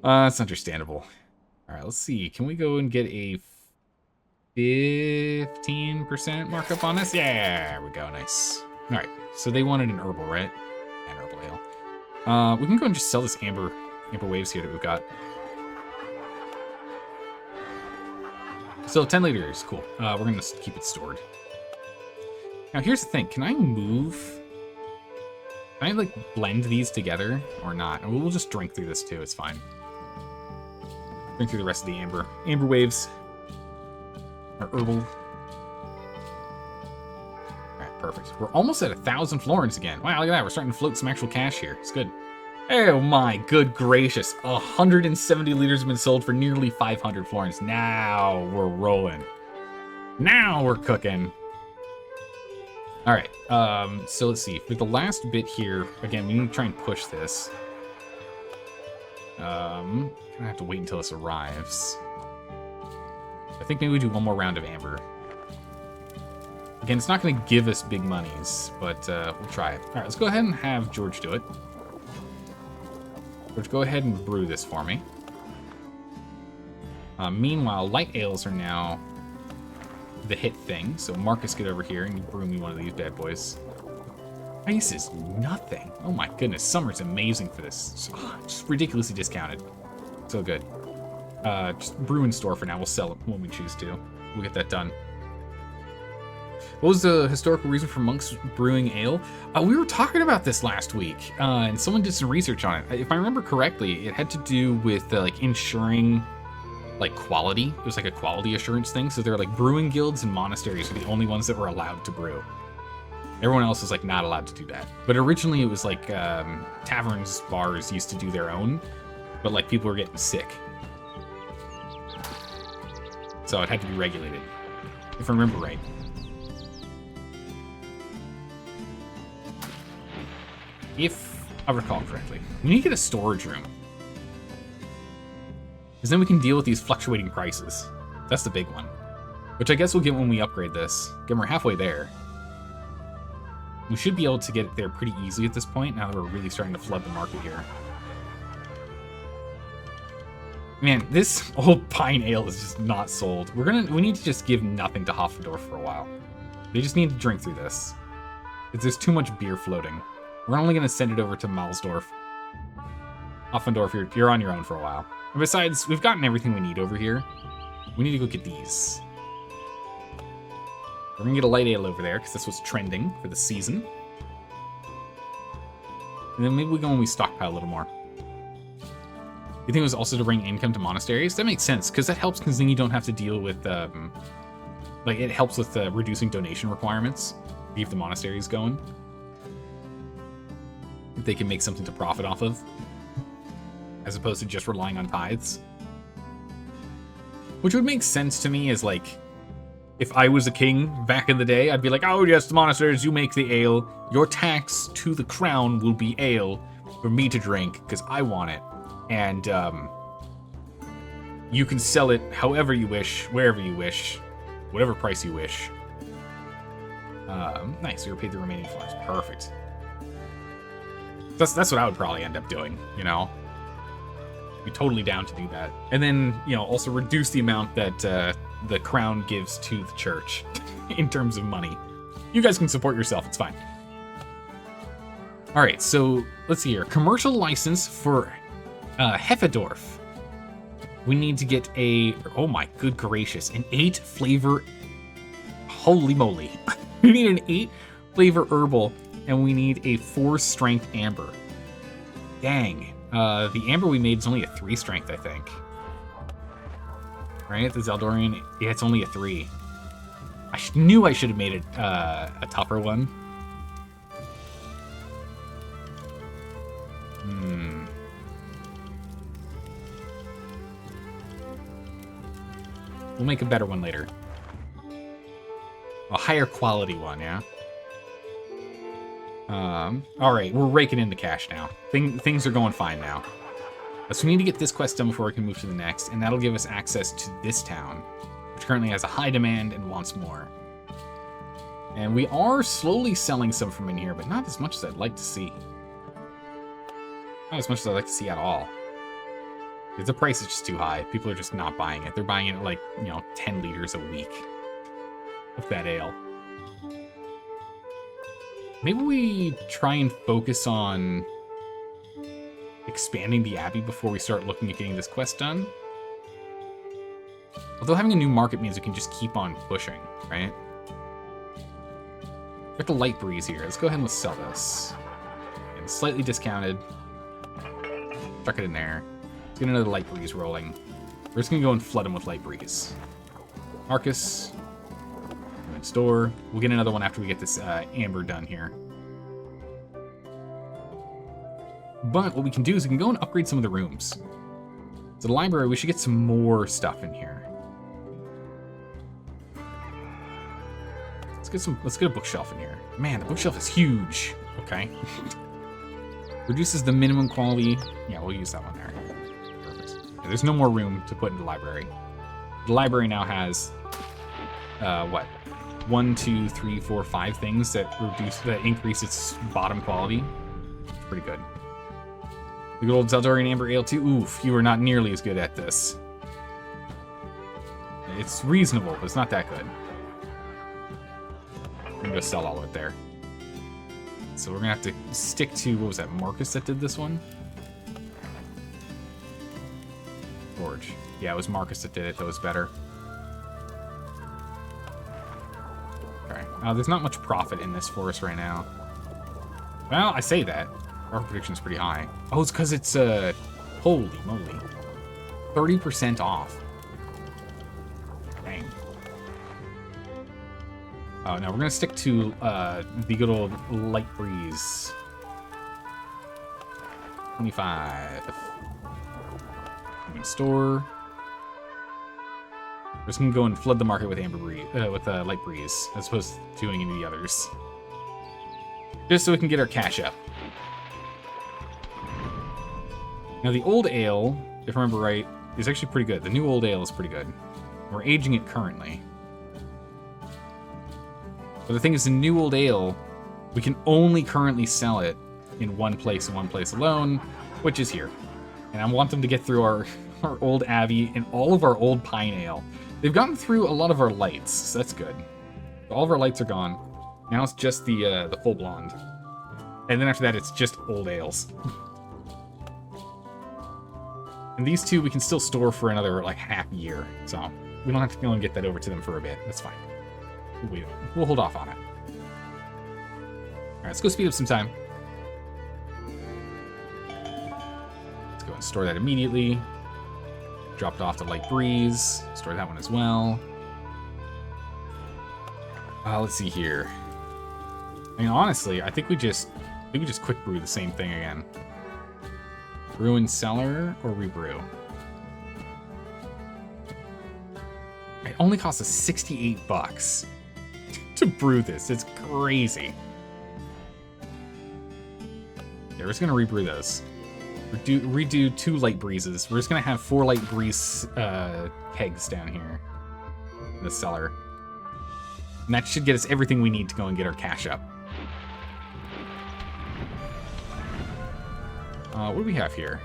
That's understandable. All right, let's see. Can we go and get a... 15% markup on this. Yeah, there we go. Nice. All right. So they wanted an herbal, right? An herbal ale. We can go and just sell this amber waves here that we've got. So 10 liters, cool. We're gonna keep it stored. Now here's the thing, can I move? Can I like blend these together or not? And we'll just drink through this too, it's fine. Drink through the rest of the amber waves. Or herbal. Alright, perfect. We're almost at 1,000 florins again. Wow, look at that, we're starting to float some actual cash here. It's good. Oh my good gracious. 170 liters have been sold for nearly 500 florins. Now we're rolling. Now we're cooking. All right, so let's see. For the last bit here, again, we need to try and push this. Gonna have to wait until this arrives. I think maybe we do one more round of amber. Again, it's not gonna give us big monies, but we'll try it. All right, let's go ahead and have George do it. George, go ahead and brew this for me. Meanwhile, light ales are now the hit thing. So Marcus, get over here and you brew me one of these bad boys. Price is nothing. Oh my goodness, summer's amazing for this. Just ridiculously discounted. So good. Just brew in store for now. We'll sell it when we choose to. We'll get that done. What was the historical reason for monks brewing ale? We were talking about this last week, and someone did some research on it. If I remember correctly, it had to do with like ensuring like quality. It was like a quality assurance thing. So there are like brewing guilds and monasteries were the only ones that were allowed to brew. Everyone else was like not allowed to do that. But originally it was like taverns, bars used to do their own, but like people were getting sick. So it had to be regulated, if I remember right. If I recall correctly. We need to get a storage room. Because then we can deal with these fluctuating prices. That's the big one. Which I guess we'll get when we upgrade this. Again, we're halfway there. We should be able to get it there pretty easily at this point, now that we're really starting to flood the market here. Man, this old pine ale is just not sold. We need to just give nothing to Hoffendorf for a while. They just need to drink through this. Because there's too much beer floating. We're only going to send it over to Malsdorf. Hoffendorf, you're on your own for a while. And besides, we've gotten everything we need over here. We need to go get these. We're going to get a light ale over there, because this was trending for the season. And then maybe we go and we stockpile a little more. You think it was also to bring income to monasteries? That makes sense, because that helps, because then you don't have to deal with, like, it helps with reducing donation requirements. Keep the monasteries going. If they can make something to profit off of, as opposed to just relying on tithes. Which would make sense to me as, like, if I was a king back in the day, I'd be like, oh yes, the monasteries, you make the ale. Your tax to the crown will be ale for me to drink, because I want it. And you can sell it however you wish, wherever you wish, whatever price you wish. Nice, you're paid the remaining florins. Perfect. That's what I would probably end up doing, you know? Be totally down to do that. And then, you know, also reduce the amount that the crown gives to the church in terms of money. You guys can support yourself, it's fine. All right, so let's see here. Commercial license for Heffendorf. We need to get oh my good gracious, an 8 flavor, holy moly. We need an 8 flavor herbal, and we need a 4 strength amber. Dang. The amber we made is only a 3 strength, I think. Right? The Zeldorian, yeah, it's only a 3. I knew I should have made it a tougher one. We'll make a better one later. A higher quality one, yeah? Alright, we're raking in the cash now. Things are going fine now. So we need to get this quest done before we can move to the next, and that'll give us access to this town, which currently has a high demand and wants more. And we are slowly selling some from in here, but not as much as I'd like to see. Not as much as I'd like to see at all. The price is just too high. People are just not buying it. They're buying it at like, 10 liters a week of that ale. Maybe we try and focus on expanding the Abbey before we start looking at getting this quest done. Although having a new market means we can just keep on pushing, right? We got the light breeze here. Let's go ahead and let's sell this. And slightly discounted. Chuck it in there. Let's get another light breeze rolling. We're just gonna go and flood them with light breeze. Marcus. Store. We'll get another one after we get this amber done here. But what we can do is we can go and upgrade some of the rooms. So the library, we should get some more stuff in here. Let's get a bookshelf in here. Man, the bookshelf is huge. Okay. Reduces the minimum quality. Yeah, we'll use that one there. Perfect. Yeah, there's no more room to put in the library. The library now has what? 1, 2, 3, 4, 5 things that increase its bottom quality. It's pretty good. The good old Zeldorian Amber Ale too. Oof, you are not nearly as good at this. It's reasonable, but it's not that good. I'm gonna sell all of it there. So we're gonna have to stick to, what was that, Marcus that did this one? George. Yeah, it was Marcus that did it, that was better. There's not much profit in this for us right now. Well, I say that. Our prediction's pretty high. Oh, it's because it's, holy moly. 30% off. Dang. Oh, no, we're going to stick to, the good old light breeze. 25. Store. We're just gonna go and flood the market with amber breeze, light breeze, as opposed to doing any of the others. Just so we can get our cash up. Now the old ale, if I remember right, is actually pretty good. The new old ale is pretty good. We're aging it currently. But the thing is, the new old ale, we can only currently sell it in one place and one place alone, which is here. And I want them to get through our old Abbey and all of our old pine ale. They've gotten through a lot of our lights, so that's good. All of our lights are gone. Now it's just the full blonde. And then after that, it's just old ales. And these two we can still store for another, like, half year. So we don't have to go and get that over to them for a bit. That's fine. We'll hold off on it. All right, let's go speed up some time. Let's go and store that immediately. Dropped off the light breeze. Store that one as well. Let's see here. I mean, honestly, I think we just quick brew the same thing again. Brew in cellar or rebrew. It only costs us 68 bucks to brew this. It's crazy. Yeah, we're just gonna rebrew those. Redo 2 light breezes. We're just gonna have 4 light breeze kegs down here in the cellar. And that should get us everything we need to go and get our cash up. What do we have here?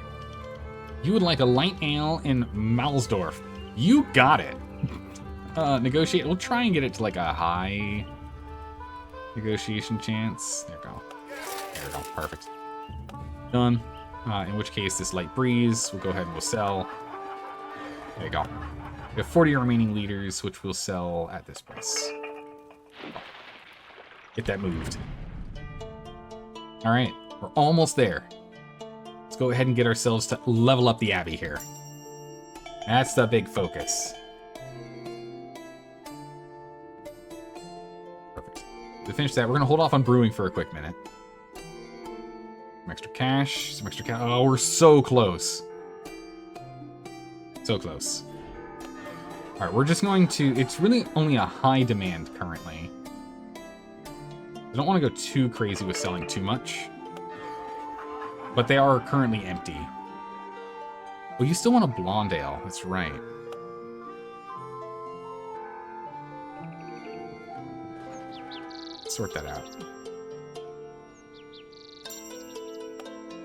You would like a light ale in Malsdorf. You got it. Negotiate. We'll try and get it to like a high negotiation chance. There we go. There we go. Perfect. Done. In which case, this light breeze, we'll go ahead and we'll sell. There you go. We have 40 remaining liters, which we'll sell at this price. Get that moved. All right, we're almost there. Let's go ahead and get ourselves to level up the Abbey here. That's the big focus. Perfect. To finish that, we're gonna hold off on brewing for a quick minute. Some extra cash, some extra cash. Oh, we're so close. So close. All right, we're just going to, it's really only a high demand currently. I don't want to go too crazy with selling too much. But they are currently empty. Well, you still want a blonde ale. That's right. Sort that out.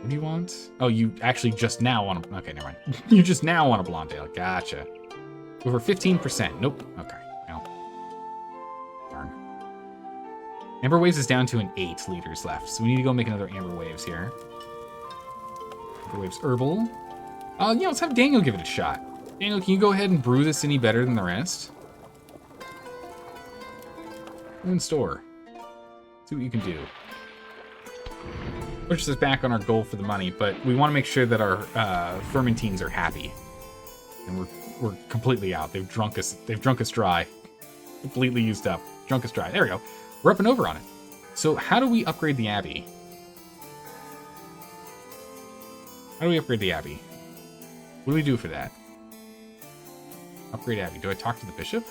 What do you want? Oh, you actually just now want to... Okay, never mind. You just now want a blonde ale. Gotcha. Over 15%. Nope. Okay. Well. Darn. Amber Waves is down to an 8 liters left, so we need to go make another Amber Waves here. Amber Waves Herbal. Yeah, let's have Daniel give it a shot. Daniel, can you go ahead and brew this any better than the rest? Go in store. See what you can do. Pushes us back on our goal for the money, but we want to make sure that our fermentines are happy. And we're completely out. They've drunk us dry. Completely used up. Drunk us dry. There we go. We're up and over on it. So how do we upgrade the Abbey? How do we upgrade the Abbey? What do we do for that? Upgrade Abbey. Do I talk to the bishop?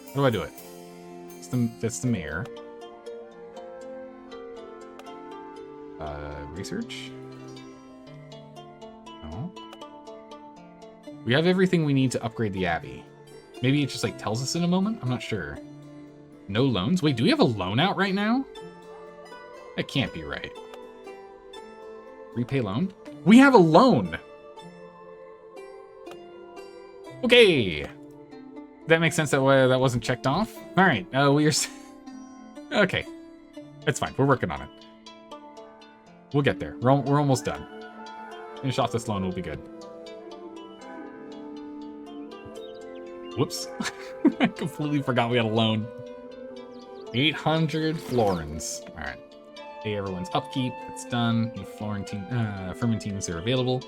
How do I do it? That's the mayor. Research? No. We have everything we need to upgrade the Abbey. Maybe it just like tells us in a moment? I'm not sure. No loans? Wait, do we have a loan out right now? That can't be right. Repay loan? We have a loan! Okay! That makes sense that way that wasn't checked off? Alright, we are... Okay. It's fine, we're working on it. We'll get there. We're almost done. Finish off this loan, we'll be good. Whoops. I completely forgot we had a loan. 800 florins. Alright. Hey, everyone's upkeep. It's done. New fermentines are available.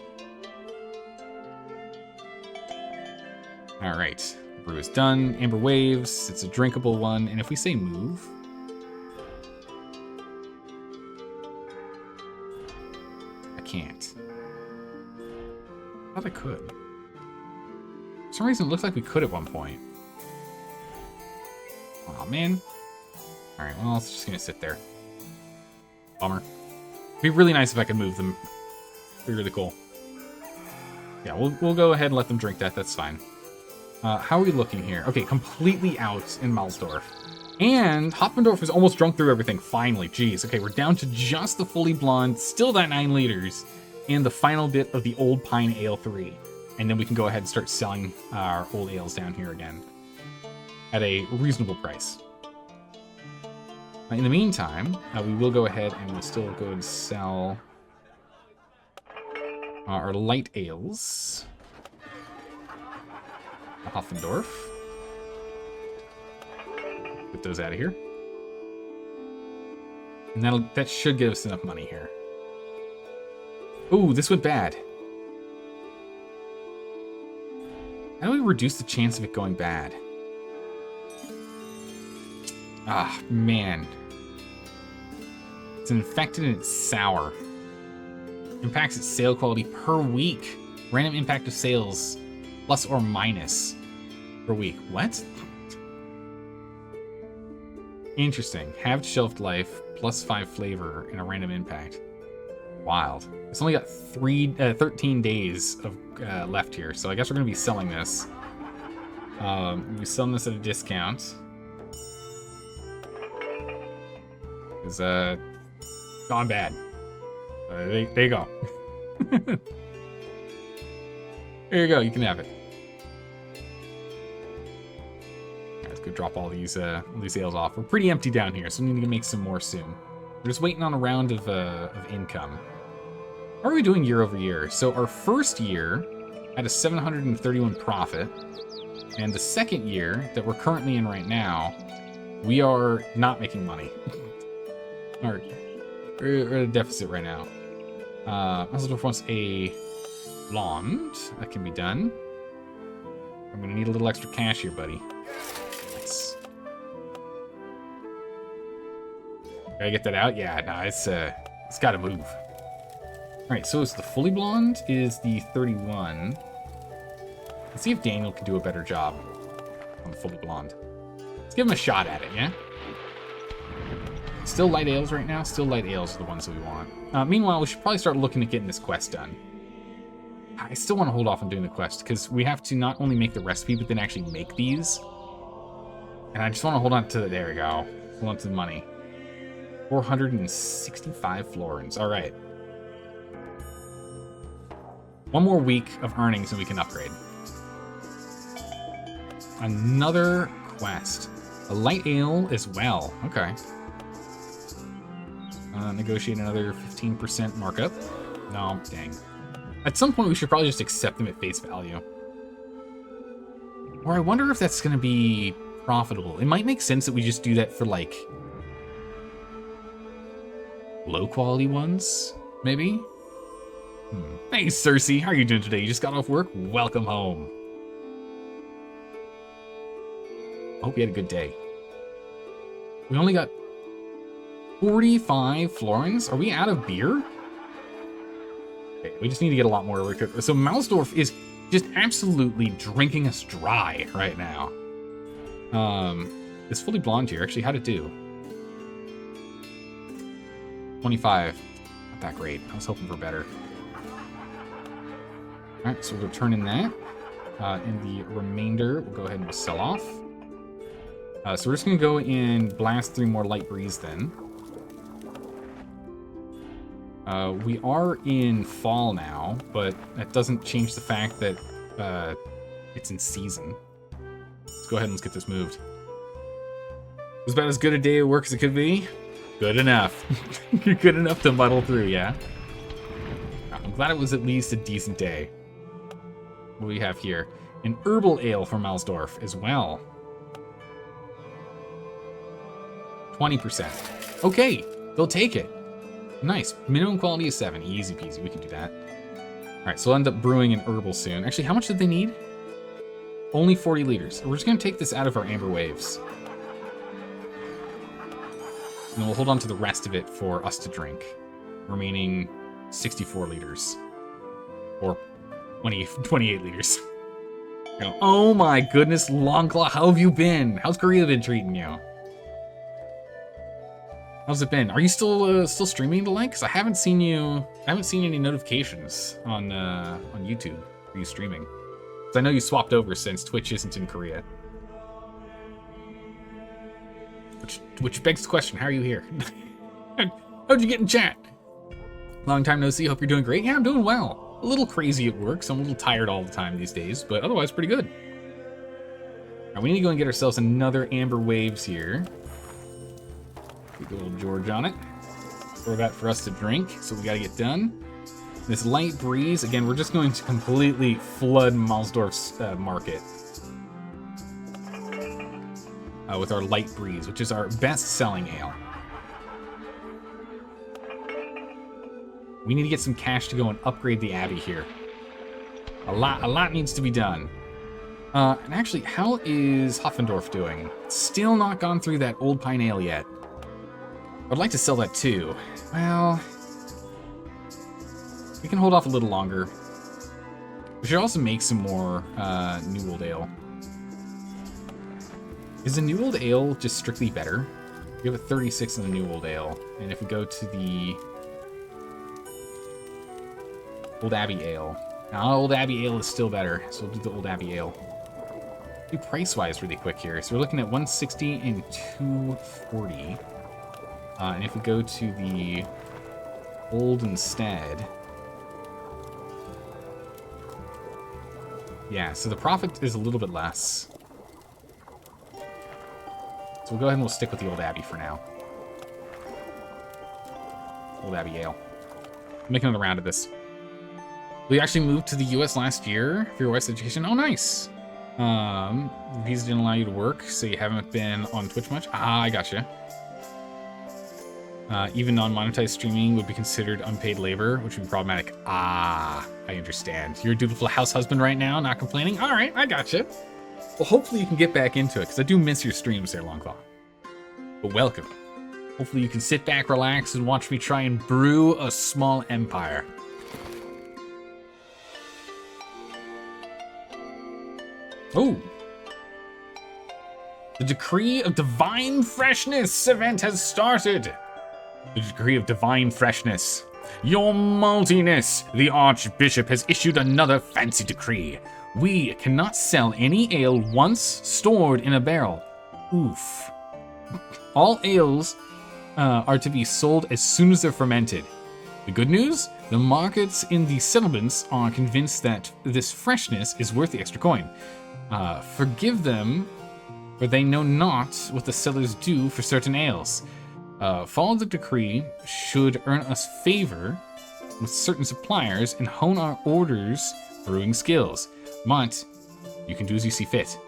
Alright. Brew is done. Amber Waves. It's a drinkable one. And if we say move... Can't. I thought I could. For some reason, it looks like we could at one point. Oh man. Alright, well, it's just gonna sit there. Bummer. It'd be really nice if I could move them. It'd be really cool. Yeah, we'll go ahead and let them drink that. That's fine. How are we looking here? Okay, completely out in Malsdorf. And Hoppendorf is almost drunk through everything, finally. Jeez, okay, we're down to just the fully blonde, still that 9 liters, and the final bit of the Old Pine Ale 3. And then we can go ahead and start selling our old ales down here again at a reasonable price. In the meantime, we will go ahead and we'll still go and sell our light ales. Hoppendorf. Get those out of here. And that should give us enough money here. Ooh, this went bad. How do we reduce the chance of it going bad? Ah, man. It's infected and it's sour. Impacts its sale quality per week. Random impact of sales, plus or minus per week. What? Interesting. Halved shelf life, plus 5 flavor, and a random impact. Wild. It's only got 13 days of left here, so I guess we're going to be selling this. We're selling this at a discount. It's gone bad. There you go. There you go. You can have it. Let's go drop all these ales off. We're pretty empty down here, so we need to make some more soon. We're just waiting on a round of income. How are we doing year over year? So our first year had a 731 profit, and the second year that we're currently in right now, we are not making money. We're at a deficit right now. Masaldorf wants a blonde. That can be done. I'm gonna need a little extra cash here, buddy. Nice. Gotta get that out? Yeah, no, it's gotta move. Alright, so it's the fully blonde is the 31. Let's see if Daniel can do a better job on the fully blonde. Let's give him a shot at it, yeah? Still light ales right now? Still light ales are the ones that we want. Meanwhile, we should probably start looking at getting this quest done. I still want to hold off on doing the quest, because we have to not only make the recipe, but then actually make these. And I just want to hold on to the... There we go. Hold on to the money. 465 florins. Alright. One more week of earnings and we can upgrade. Another quest. A light ale as well. Okay. Negotiate another 15% markup. No, dang. At some point, we should probably just accept them at face value. Or I wonder if that's going to be profitable. It might make sense that we just do that for, like, low-quality ones, maybe? Hey, Cersei, how are you doing today? You just got off work? Welcome home. I hope you had a good day. We only got 45 florins? Are we out of beer? Okay, we just need to get a lot more. So Mausdorf is just absolutely drinking us dry right now. It's fully blonde here. Actually, how'd it do? 25. Not that great. I was hoping for better. Alright, so we'll turn in that. In the remainder, we'll go ahead and sell off. So we're just going to go and blast 3 more light breeze then. We are in fall now, but that doesn't change the fact that it's in season. Let's go ahead and let's get this moved. It was about as good a day at work as it could be. Good enough. Good enough to muddle through, yeah? I'm glad it was at least a decent day. What do we have here? An herbal ale from Mausdorf as well. 20%. Okay, they'll take it. Nice. Minimum quality is 7. Easy peasy. We can do that. Alright, so we'll end up brewing an herbal soon. Actually, how much did they need? Only 40 liters. We're just going to take this out of our amber waves. And then we'll hold on to the rest of it for us to drink. Remaining 64 liters. Or 28 liters. Oh my goodness, Longclaw, how have you been? How's Korea been treating you? How's it been? Are you still streaming the like? Because I haven't seen any notifications on YouTube for you streaming. Because I know you swapped over since Twitch isn't in Korea. Which begs the question, how are you here? How'd you get in chat? Long time no see, hope you're doing great. Yeah, I'm doing well. A little crazy at work, so I'm a little tired all the time these days, but otherwise pretty good. All right, we need to go and get ourselves another amber waves here. Get a little George on it. Throw that for us to drink, so we gotta get done. This light breeze, again, we're just going to completely flood Mausdorf's market. With our light breeze, which is our best-selling ale. We need to get some cash to go and upgrade the Abbey here. A lot needs to be done. And actually, how is Hoffendorf doing? Still not gone through that old pine ale yet. I'd like to sell that too. Well, we can hold off a little longer. We should also make some more New Old Ale. Is the New Old Ale just strictly better? We have a 36 in the New Old Ale. And if we go to the Old Abbey Ale. Now, Old Abbey Ale is still better, so we'll do the Old Abbey Ale. Do price-wise really quick here. So we're looking at 160 and 240. And if we go to the Old instead... Yeah, so the profit is a little bit less. So we'll go ahead and we'll stick with the Old Abbey for now. Old Abbey Ale. Making another round of this. We actually moved to the US last year for your wife's education. Oh, nice. Visa didn't allow you to work, so you haven't been on Twitch much. Ah, I gotcha. Even non-monetized streaming would be considered unpaid labor, which would be problematic. Ah, I understand. You're a dutiful house husband right now, not complaining? All right, I gotcha. Well, hopefully you can get back into it, because I do miss your streams there, Longclaw. But welcome. Hopefully you can sit back, relax, and watch me try and brew a small empire. Oh! The Decree of Divine Freshness event has started! The Decree of Divine Freshness. Your Maltiness, the Archbishop has issued another fancy decree. We cannot sell any ale once stored in a barrel. Oof. All ales are to be sold as soon as they're fermented. The good news? The markets in the settlements are convinced that this freshness is worth the extra coin. Forgive them, for they know not what the sellers do for certain ales. Follow the decree should earn us favor with certain suppliers and hone our orders brewing skills. But you can do as you see fit.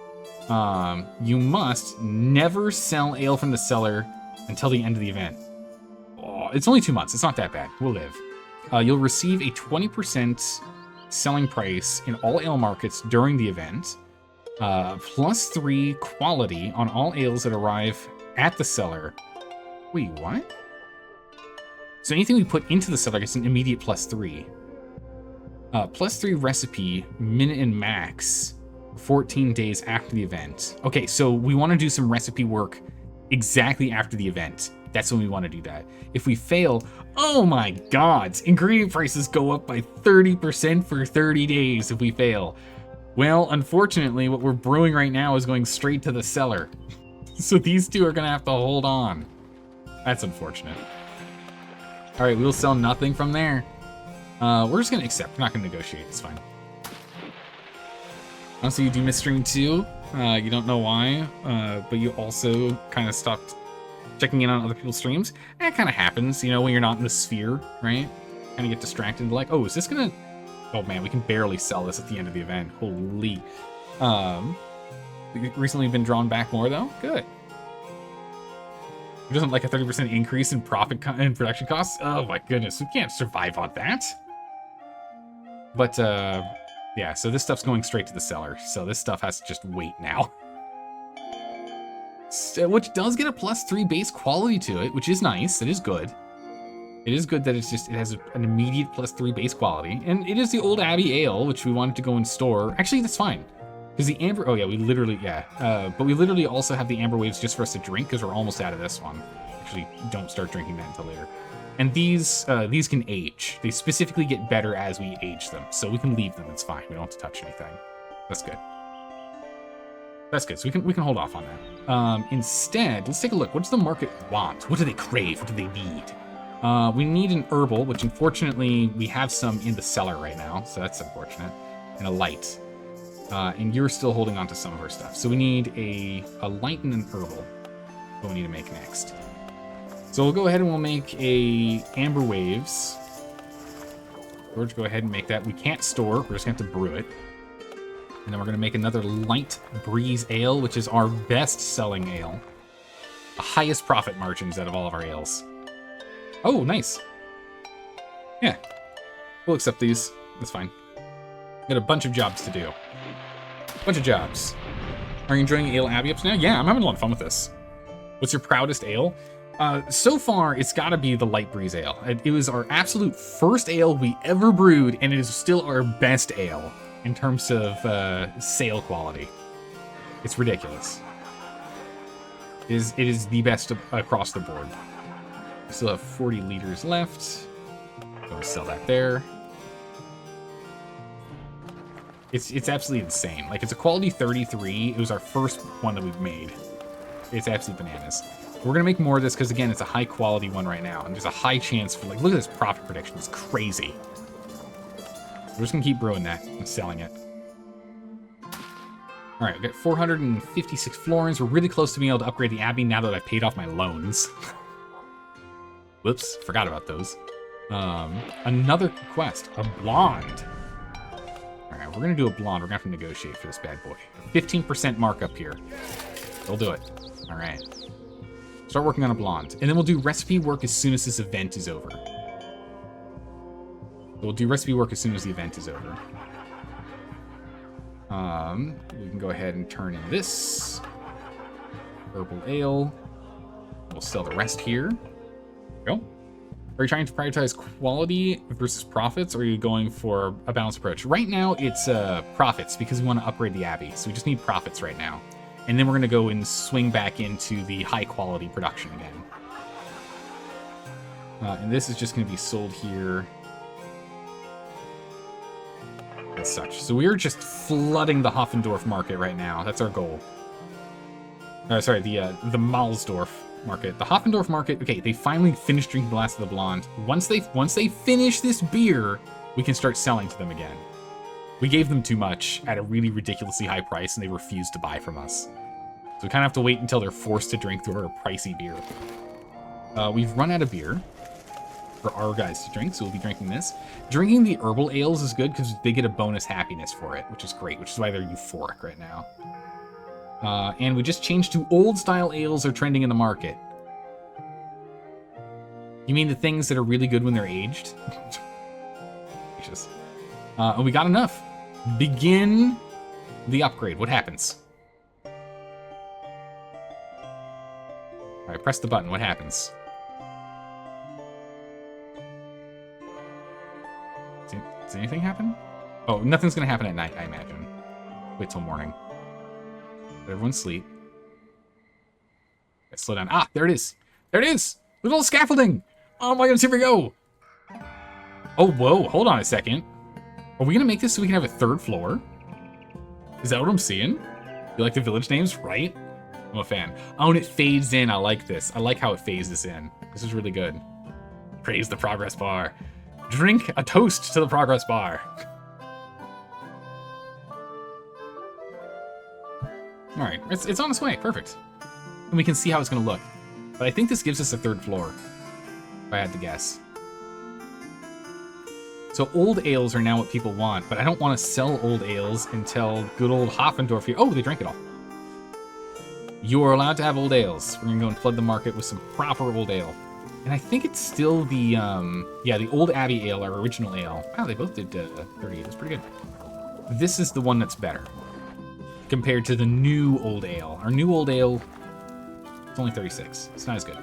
You must never sell ale from the cellar until the end of the event. Oh, it's only 2 months. It's not that bad. We'll live. You'll receive a 20% selling price in all ale markets during the event. +3 quality on all ales that arrive at the cellar. Wait, what? So anything we put into the cellar gets an immediate +3. +3 recipe, min and max, 14 days after the event. Okay, so we want to do some recipe work exactly after the event. That's when we want to do that. If we fail, oh my god, ingredient prices go up by 30% for 30 days if we fail. Well, unfortunately, what we're brewing right now is going straight to the cellar. So these two are going to have to hold on. That's unfortunate. All right, we'll sell nothing from there. We're just going to accept. We're not going to negotiate. It's fine. Also, you do miss stream too. You don't know why, but you also kind of stopped checking in on other people's streams. That kind of happens, you know, when you're not in the sphere, right? Kind of get distracted. Like, oh, is this going to... Oh, man, we can barely sell this at the end of the event. Holy. Recently been drawn back more, though? Good. It doesn't like a 30% increase in profit and production costs? Oh, my goodness. We can't survive on that. But, yeah, so this stuff's going straight to the cellar. So this stuff has to just wait now. So, which does get a +3 base quality to it, which is nice. It is good. It is good that it has an immediate +3 base quality. And it is the old Abbey Ale, which we wanted to go and store. Actually, that's fine. Because the amber... Oh, yeah, we literally... Yeah. But we literally also have the amber waves just for us to drink, because we're almost out of this one. Actually, don't start drinking that until later. And these can age. They specifically get better as we age them. So we can leave them. It's fine. We don't have to touch anything. That's good. That's good. So we can hold off on that. Instead, let's take a look. What does the market want? What do they crave? What do they need? We need an herbal, which unfortunately we have some in the cellar right now. So that's unfortunate. And a light. And you're still holding on to some of our stuff. So we need a light and an herbal. What we need to make next. So we'll go ahead and we'll make a amber waves. George, go ahead and make that. We can't store. We're just going to have to brew it. And then we're going to make another light breeze ale, which is our best selling ale. The highest profit margins out of all of our ales. Oh, nice. Yeah. We'll accept these. That's fine. Got a bunch of jobs to do. Bunch of jobs. Are you enjoying Ale Abbey up to now? Yeah, I'm having a lot of fun with this. What's your proudest ale? So far, it's got to be the Light Breeze Ale. It was our absolute first ale we ever brewed, and it is still our best ale in terms of sale quality. It's ridiculous. It is the best across the board. We still have 40 liters left. Go sell that there. It's absolutely insane. Like, it's a quality 33. It was our first one that we've made. It's absolutely bananas. We're going to make more of this because, again, it's a high-quality one right now. And there's a high chance for, like, look at this profit prediction. It's crazy. We're just going to keep brewing that and selling it. All right, we've got 456 florins. We're really close to being able to upgrade the Abbey now that I've paid off my loans. Whoops, forgot about those. Another quest, a blonde. All right, we're going to do a blonde. We're going to have to negotiate for this bad boy. 15% markup here. We'll do it. All right. Start working on a blonde. And then we'll do recipe work as soon as this event is over. We'll do recipe work as soon as the event is over. We can go ahead and turn in this. Herbal ale. We'll sell the rest here. There we go. Are you trying to prioritize quality versus profits, or are you going for a balanced approach? Right now, it's profits, because we want to upgrade the Abbey. So we just need profits right now. And then we're going to go and swing back into the high-quality production again. And this is just going to be sold here. As such. So we are just flooding the Hoffendorf market right now. That's our goal. Sorry, the Malsdorf market. The Hoppendorf market, okay, they finally finished drinking the last of the blonde. Once they finish this beer, we can start selling to them again. We gave them too much at a really ridiculously high price, and they refused to buy from us. So we kind of have to wait until they're forced to drink through our pricey beer. We've run out of beer for our guys to drink, so we'll be drinking this. Drinking the herbal ales is good because they get a bonus happiness for it, which is great, which is why they're euphoric right now. And we just changed to old-style ales are trending in the market. You mean the things that are really good when they're aged? And we got enough. Begin the upgrade. What happens? All right, press the button. What happens? Does anything happen? Oh, nothing's going to happen at night, I imagine. Wait till morning. Let everyone sleep. Okay, slow down. Ah, there it is. There it is. Little scaffolding. Oh my goodness, here we go. Oh, whoa. Hold on a second. Are we going to make this so we can have a third floor? Is that what I'm seeing? You like the village names, right? I'm a fan. Oh, and it fades in. I like this. I like how it phases in. This is really good. Praise the progress bar. Drink a toast to the progress bar. All right, it's on its way. Perfect. And we can see how it's going to look. But I think this gives us a third floor, if I had to guess. So old ales are now what people want, but I don't want to sell old ales until good old Hoppendorf here. Oh, they drank it all. You are allowed to have old ales. We're going to go and flood the market with some proper old ale. And I think it's still the, the old Abbey ale, our original ale. Wow, they both did 30. That's pretty good. This is the one that's better compared to the new old ale. Our new old ale, it's only 36. It's not as good.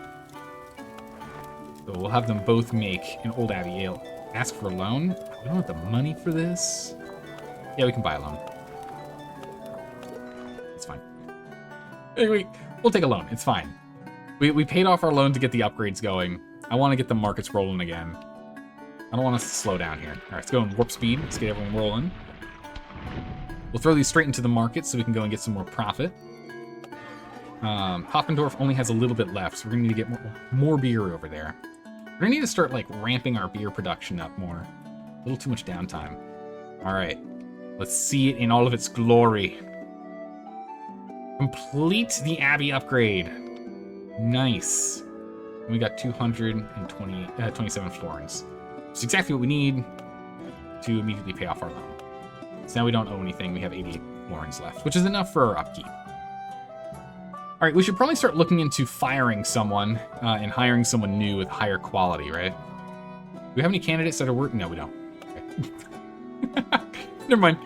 So we'll have them both make an old Abbey ale. Ask for a loan. We don't have the money for this. Yeah, we can buy a loan. It's fine. Anyway, we'll take a loan. It's fine. We paid off our loan to get the upgrades going. I want to get the markets rolling again. I don't want us to slow down here. All right, let's go in warp speed. Let's get everyone rolling. We'll throw these straight into the market so we can go and get some more profit. Hoppendorf only has a little bit left, so we're going to need to get more beer over there. We're going to need to start, like, ramping our beer production up more. A little too much downtime. All right. Let's see it in all of its glory. Complete the Abbey upgrade. Nice. And we got 27 florins. It's exactly what we need to immediately pay off our loan. So now we don't owe anything. We have 88 florins left, which is enough for our upkeep. All right, we should probably start looking into firing someone and hiring someone new with higher quality, right? Do we have any candidates that are working? No, we don't. Okay. Never mind.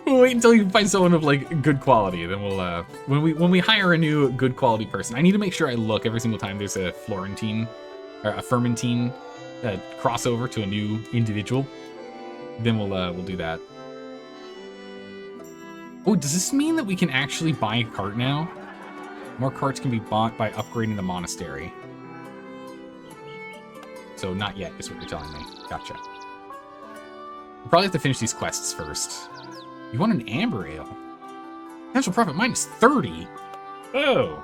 We'll wait until you find someone of like good quality. Then we'll when we hire a new good quality person, I need to make sure I look every single time there's a Florentine or a Fermentine crossover to a new individual. Then we'll do that. Oh, does this mean that we can actually buy a cart now? More carts can be bought by upgrading the monastery. So not yet, is what you're telling me. Gotcha. We'll probably have to finish these quests first. You want an amber ale? Potential profit minus 30? Oh!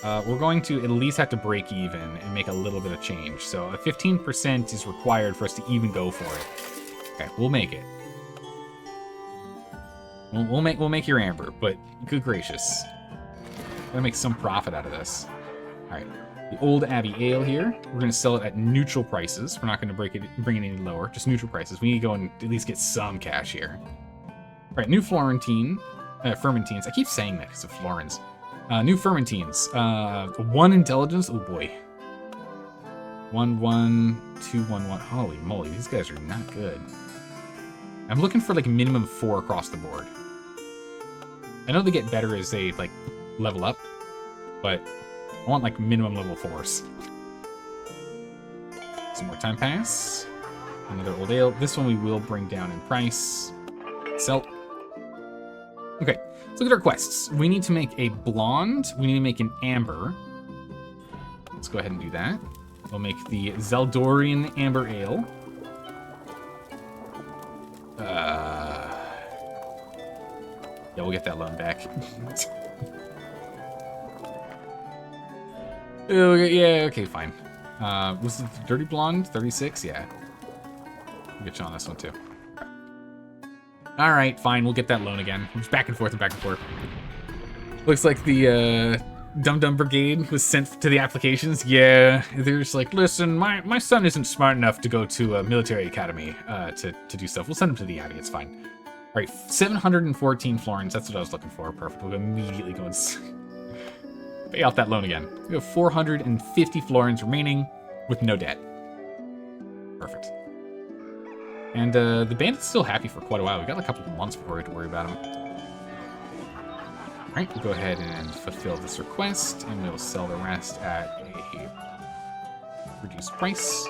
We're going to at least have to break even and make a little bit of change. So a 15% is required for us to even go for it. Okay, we'll make it. We'll make your amber, but good gracious. Gotta make some profit out of this. Alright. The old Abbey ale here. We're gonna sell it at neutral prices. We're not gonna bring it any lower, just neutral prices. We need to go and at least get some cash here. Alright, new Fermentines. I keep saying that because of Florins. New Fermentines. 1 intelligence. Oh boy. 1, 1, 2, 1, 1. Holy moly, these guys are not good. I'm looking for like a minimum 4 across the board. I know they get better as they like level up, but I want like minimum level 4s. Some more time pass. Another old ale. This one we will bring down in price. Sell. Okay, let's look at our quests. We need to make a blonde. We need to make an amber. Let's go ahead and do that. We'll make the Zeldorian Amber Ale. Yeah, we'll get that loan back. Yeah, okay, fine. Was it the Dirty Blonde? 36? Yeah. I'll get you on this one, too. Alright, fine, we'll get that loan again. Just back and forth and back and forth. Looks like the, Dum Dum Brigade was sent to the applications. Yeah, they're just like, listen, my son isn't smart enough to go to a military academy, to do stuff. We'll send him to the Abbey, it's fine. Alright, 714 florins, that's what I was looking for. Perfect, we'll immediately go and pay off that loan again. We have 450 florins remaining with no debt. Perfect. And the bandit's still happy for quite a while. We got a couple of months before we have to worry about him. Alright, we'll go ahead and fulfill this request, and we'll sell the rest at a reduced price.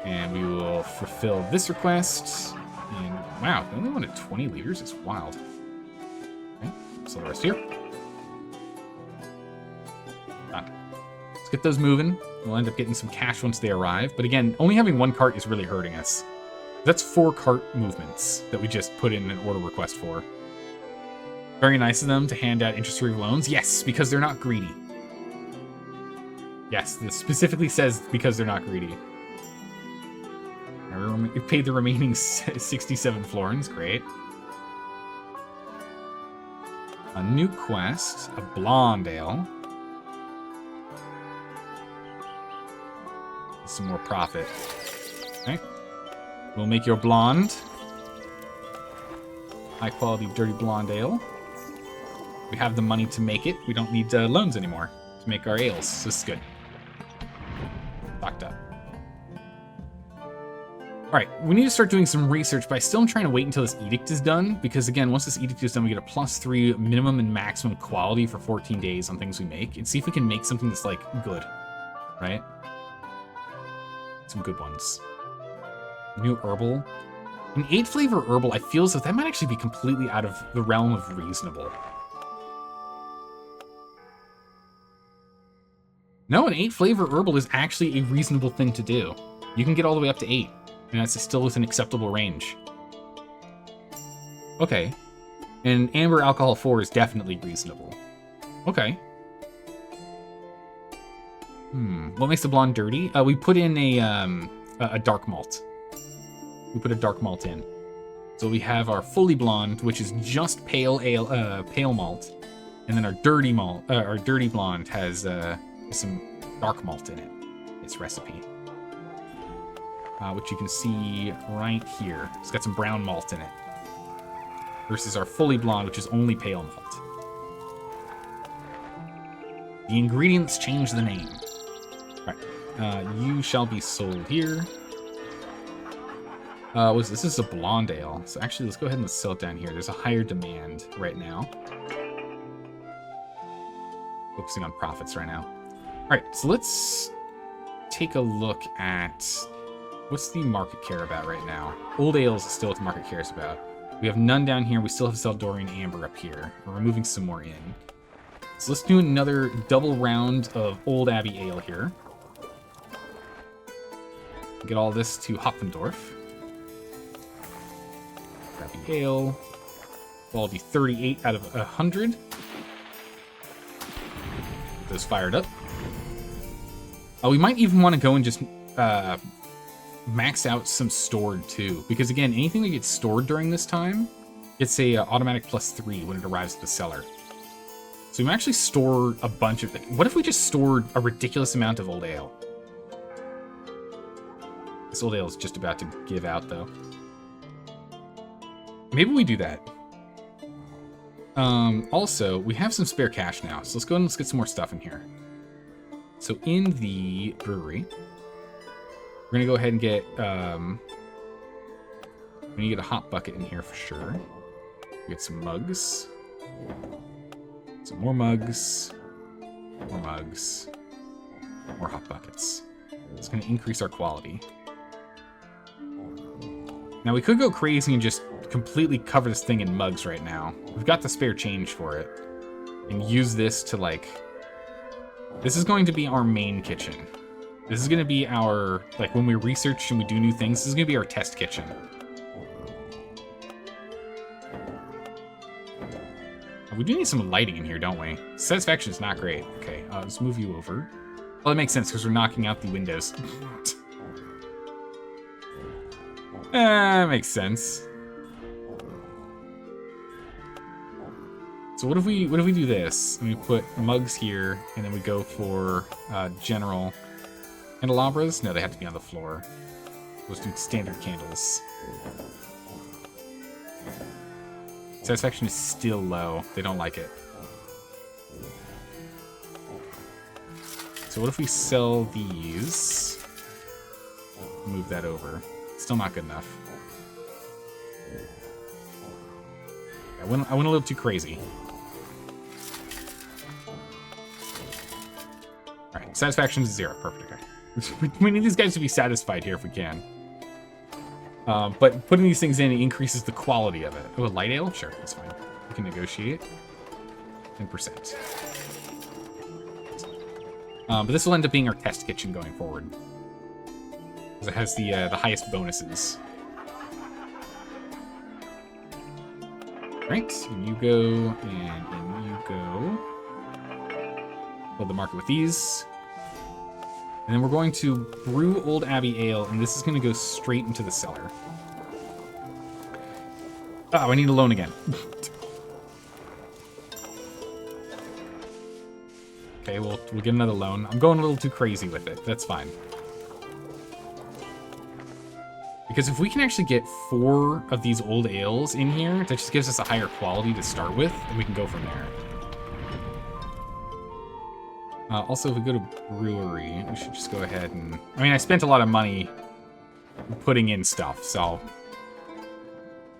And we will fulfill this request. And wow, they only wanted 20 liters? It's wild. Okay, sell the rest here. Done. Let's get those moving. We'll end up getting some cash once they arrive. But again, only having one cart is really hurting us. That's 4 cart movements that we just put in an order request for. Very nice of them to hand out interest-free loans. Yes, because they're not greedy. Yes, this specifically says because they're not greedy. We paid the remaining 67 florins. Great. A new quest, a blonde ale. Some more profit. Okay. We'll make your blonde. High quality dirty blonde ale. We have the money to make it. We don't need loans anymore to make our ales. So this is good. Stocked up. Alright, we need to start doing some research, but I still am trying to wait until this edict is done, because again, once this edict is done, we get a +3 minimum and maximum quality for 14 days on things we make, and see if we can make something that's, like, good. Right? Some good ones. New herbal. An 8 flavor herbal, I feel as though that might actually be completely out of the realm of reasonable. No, an 8 flavor herbal is actually a reasonable thing to do. You can get all the way up to 8, and that's still within acceptable range. Okay. And amber alcohol 4 is definitely reasonable. Okay. What makes the blonde dirty? We put in a dark malt. We put a dark malt in. So we have our fully blonde, which is just pale ale, pale malt, and then our dirty malt, our dirty blonde has some dark malt in it. Its recipe, which you can see right here. It's got some brown malt in it. Versus our fully blonde, which is only pale malt. The ingredients change the name. Right. You shall be sold here. This is a blonde ale. So actually, let's go ahead and sell it down here. There's a higher demand right now. Focusing on profits right now. All right, so let's take a look at what's the market care about right now. Old ales is still what the market cares about. We have none down here. We still have Seldorian Amber up here. We're removing some more in. So let's do another double round of Old Abbey Ale here. Get all this to Hopfendorf. Abbey Ale. Quality 38 out of 100. Get those fired up. We might even want to go and just max out some stored too, because again, anything that gets stored during this time gets a automatic +3 when it arrives at the cellar. So we might actually store a bunch of it. What if we just stored a ridiculous amount of old ale? This old ale is just about to give out though. Maybe we do that. Also, we have some spare cash now, so let's go and let's get some more stuff in here. So in the brewery, we're gonna go ahead and get we're gonna get a hot bucket in here for sure. Get some mugs, some more mugs, more hot buckets. It's gonna increase our quality. Now we could go crazy and just completely cover this thing in mugs right now. We've got the spare change for it, and use this to like. This is going to be our main kitchen. This is going to be our, like, when we research and we do new things, this is going to be our test kitchen. We do need some lighting in here, don't we? Satisfaction is not great. Okay, let's move you over. Well, that makes sense because we're knocking out the windows. Makes sense. So what if we do this? And we put mugs here, and then we go for general candelabras? No, they have to be on the floor. Let's do standard candles. Satisfaction is still low. They don't like it. So what if we sell these? Move that over. Still not good enough. I went a little too crazy. Alright, satisfaction is 0. Perfect, okay. We need these guys to be satisfied here if we can. But putting these things in, it increases the quality of it. Oh, a light ale? Sure, that's fine. We can negotiate. 10%. But this will end up being our test kitchen going forward. Because it has the highest bonuses. Right, and you go, and in you go. Build the market with these. And then we're going to brew Old Abbey Ale, and this is going to go straight into the cellar. Oh, I need a loan again. Okay, we'll get another loan. I'm going a little too crazy with it. That's fine. Because if we can actually get 4 of these old ales in here, that just gives us a higher quality to start with, and we can go from there. Also, if we go to brewery, we should just go ahead and... I mean, I spent a lot of money putting in stuff, so...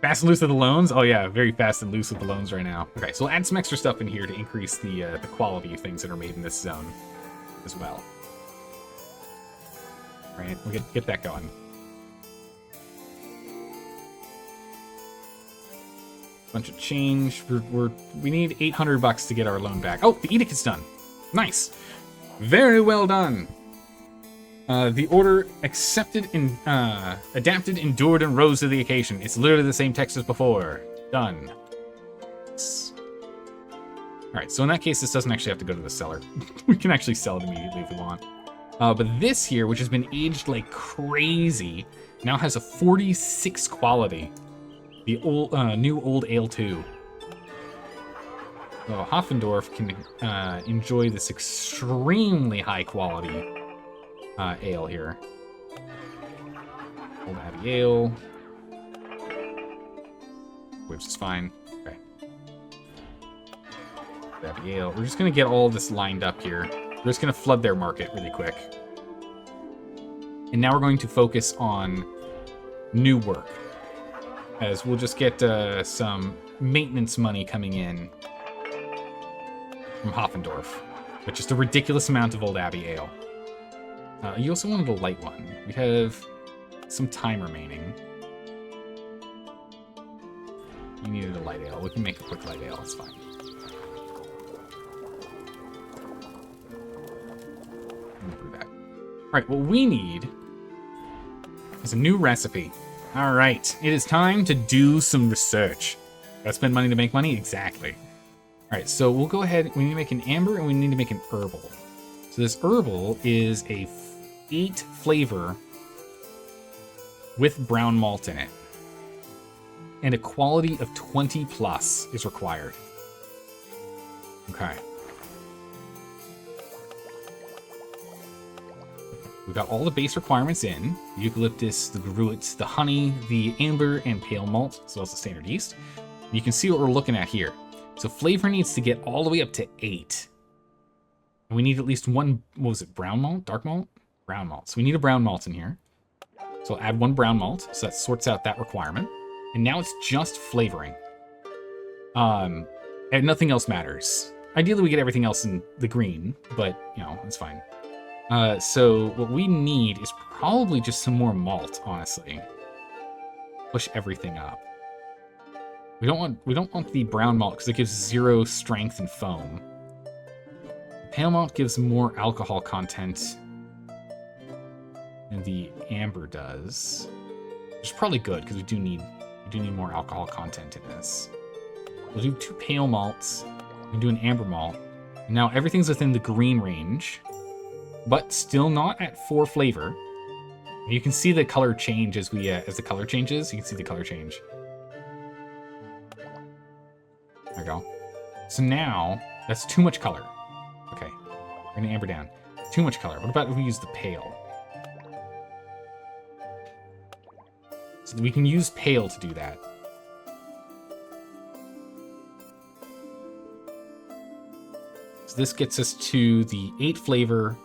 Fast and loose with the loans? Oh yeah, very fast and loose with the loans right now. Okay, so we'll add some extra stuff in here to increase the quality of things that are made in this zone as well. Right, we'll get that going. Bunch of change. We need $800 to get our loan back. Oh, the edict is done. Nice. Very well done. The order accepted, adapted, endured, and rose to the occasion. It's literally the same text as before. Done. Alright, so in that case, this doesn't actually have to go to the cellar. We can actually sell it immediately if we want. But this here, which has been aged like crazy, now has a 46 quality. The old, new Old Ale 2. So Hoffendorf can enjoy this extremely high quality ale here. Old Abbey Ale. Which is fine. Okay. Old Abbey Ale. We're just going to get all this lined up here. We're just going to flood their market really quick. And now we're going to focus on new work. As we'll just get some maintenance money coming in from Hoffendorf, but just a ridiculous amount of Old Abbey Ale. You also wanted a light one. We have some time remaining. You needed a light ale. We can make a quick light ale. It's fine. Brew that. All right. What we need is a new recipe. All right. It is time to do some research. Gotta spend money to make money? Exactly. All right. So we'll go ahead. We need to make an amber and we need to make an herbal. So this herbal is a 8 flavor with brown malt in it. And a quality of 20 plus is required. Okay. We've got all the base requirements in. The eucalyptus, the gruit, the honey, the amber, and pale malt, as well as the standard yeast. You can see what we're looking at here. So flavor needs to get all the way up to 8. And we need at least one, what was it, brown malt? Dark malt? Brown malt. So we need a brown malt in here. So I'll add 1 brown malt, so that sorts out that requirement. And now it's just flavoring. And nothing else matters. Ideally, we get everything else in the green, but, you know, that's fine. So what we need is probably just some more malt, honestly. Push everything up. We don't want the brown malt because it gives 0 strength and foam. The pale malt gives more alcohol content than the amber does. Which is probably good because we do need more alcohol content in this. We'll do 2 pale malts. We'll do an amber malt. And now everything's within the green range, but still not at 4 flavor. You can see the color change as the color changes. You can see the color change. There we go. So now, that's too much color. Okay, we're gonna amber down. Too much color. What about if we use the pale? So we can use pale to do that. So this gets us to the 8 flavor.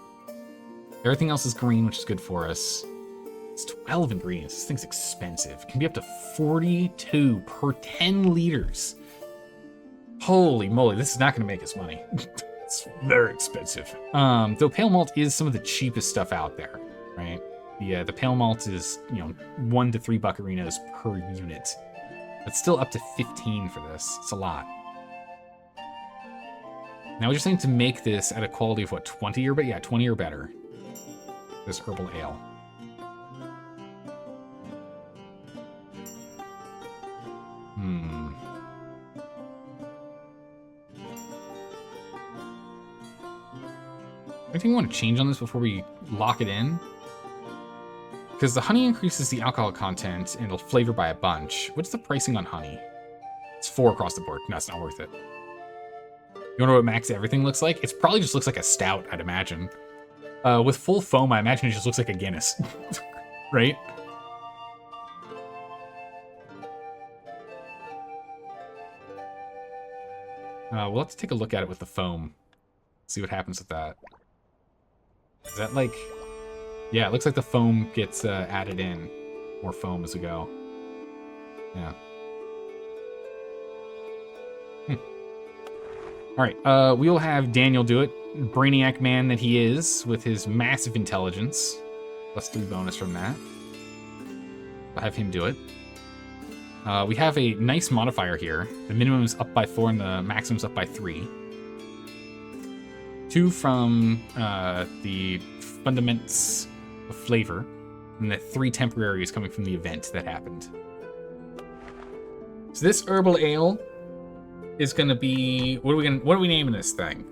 Everything else is green, which is good for us. It's 12 ingredients. This thing's expensive. It can be up to 42 per 10 liters. Holy moly, this is not going to make us money. It's very expensive. Though pale malt is some of the cheapest stuff out there, right? The pale malt is, 1 to 3 buccarinos per unit. It's still up to 15 for this. It's a lot. Now we're just saying to make this at a quality of what, 20 or better? Yeah, 20 or better. This herbal ale. Anything you want to change on this before we lock it in? Because the honey increases the alcohol content and it'll flavor by a bunch. What's the pricing on honey? It's 4 across the board. No, it's not worth it. You wonder what max everything looks like? It probably just looks like a stout, I'd imagine. With full foam, I imagine it just looks like a Guinness. Right? We'll have to take a look at it with the foam. See what happens with that. Is that like... Yeah, it looks like the foam gets added in. More foam as we go. Yeah. Alright, we'll have Daniel do it. Brainiac man that he is, with his massive intelligence. Plus 3 bonus from that. We'll have him do it. We have a nice modifier here. The minimum is up by 4 and the maximum is up by 3. 2 from the fundaments of flavor, and the 3 temporary is coming from the event that happened. So this herbal ale is gonna be, what are we naming this thing?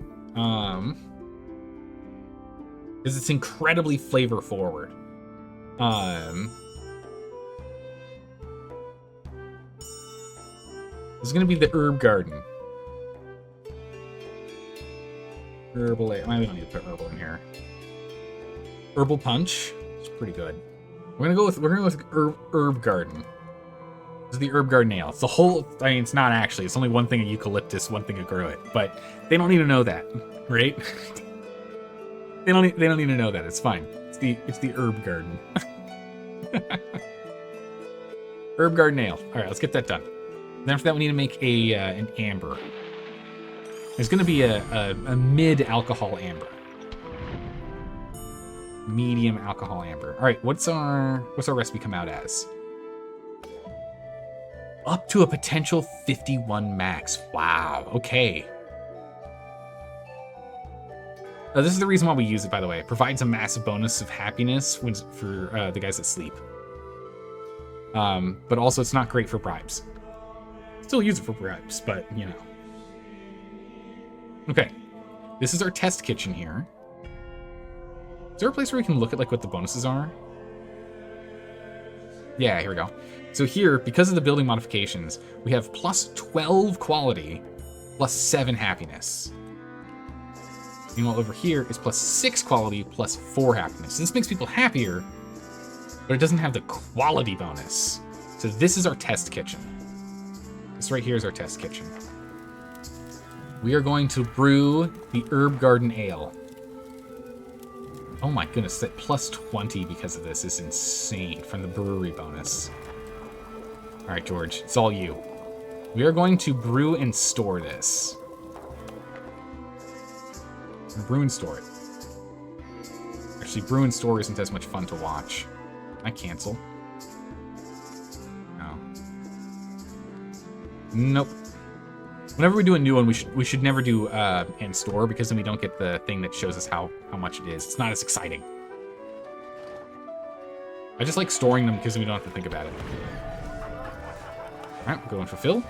Because it's incredibly flavor forward. This is gonna be the herb garden. Herbal ale. We don't need to put herbal in here. Herbal punch. It's pretty good. We're gonna go with herb garden. This is the herb garden ale. It's the whole. I mean, it's not actually. It's only one thing of eucalyptus, one thing of gruit. But they don't need to know that, right? They don't need to know that. It's fine. It's the herb garden. Herb garden ale. All right, let's get that done. Then after that, we need to make an amber. There's going to be a mid-alcohol amber. Medium alcohol amber. All right, what's our recipe come out as? Up to a potential 51 max. Wow, okay. This is the reason why we use it, by the way. It provides a massive bonus of happiness for the guys that sleep. But also, it's not great for bribes. Still use it for bribes, but, you know. Okay, this is our test kitchen here. Is there a place where we can look at like what the bonuses are? Yeah, here we go. So here, because of the building modifications, we have plus 12 quality, plus 7 happiness. Meanwhile, over here is plus 6 quality, plus 4 happiness. This makes people happier, but it doesn't have the quality bonus. So this is our test kitchen. This right here is our test kitchen. We are going to brew the Herb Garden Ale. Oh my goodness, that plus 20 because of this is insane from the brewery bonus. All right, George, it's all you. We are going to brew and store this. Brew and store it. Actually, brew and store isn't as much fun to watch. I cancel. No. Nope. Whenever we do a new one, we should never do and store, because then we don't get the thing that shows us how much it is. It's not as exciting. I just like storing them because we don't have to think about it. All right, we'll go and fulfill.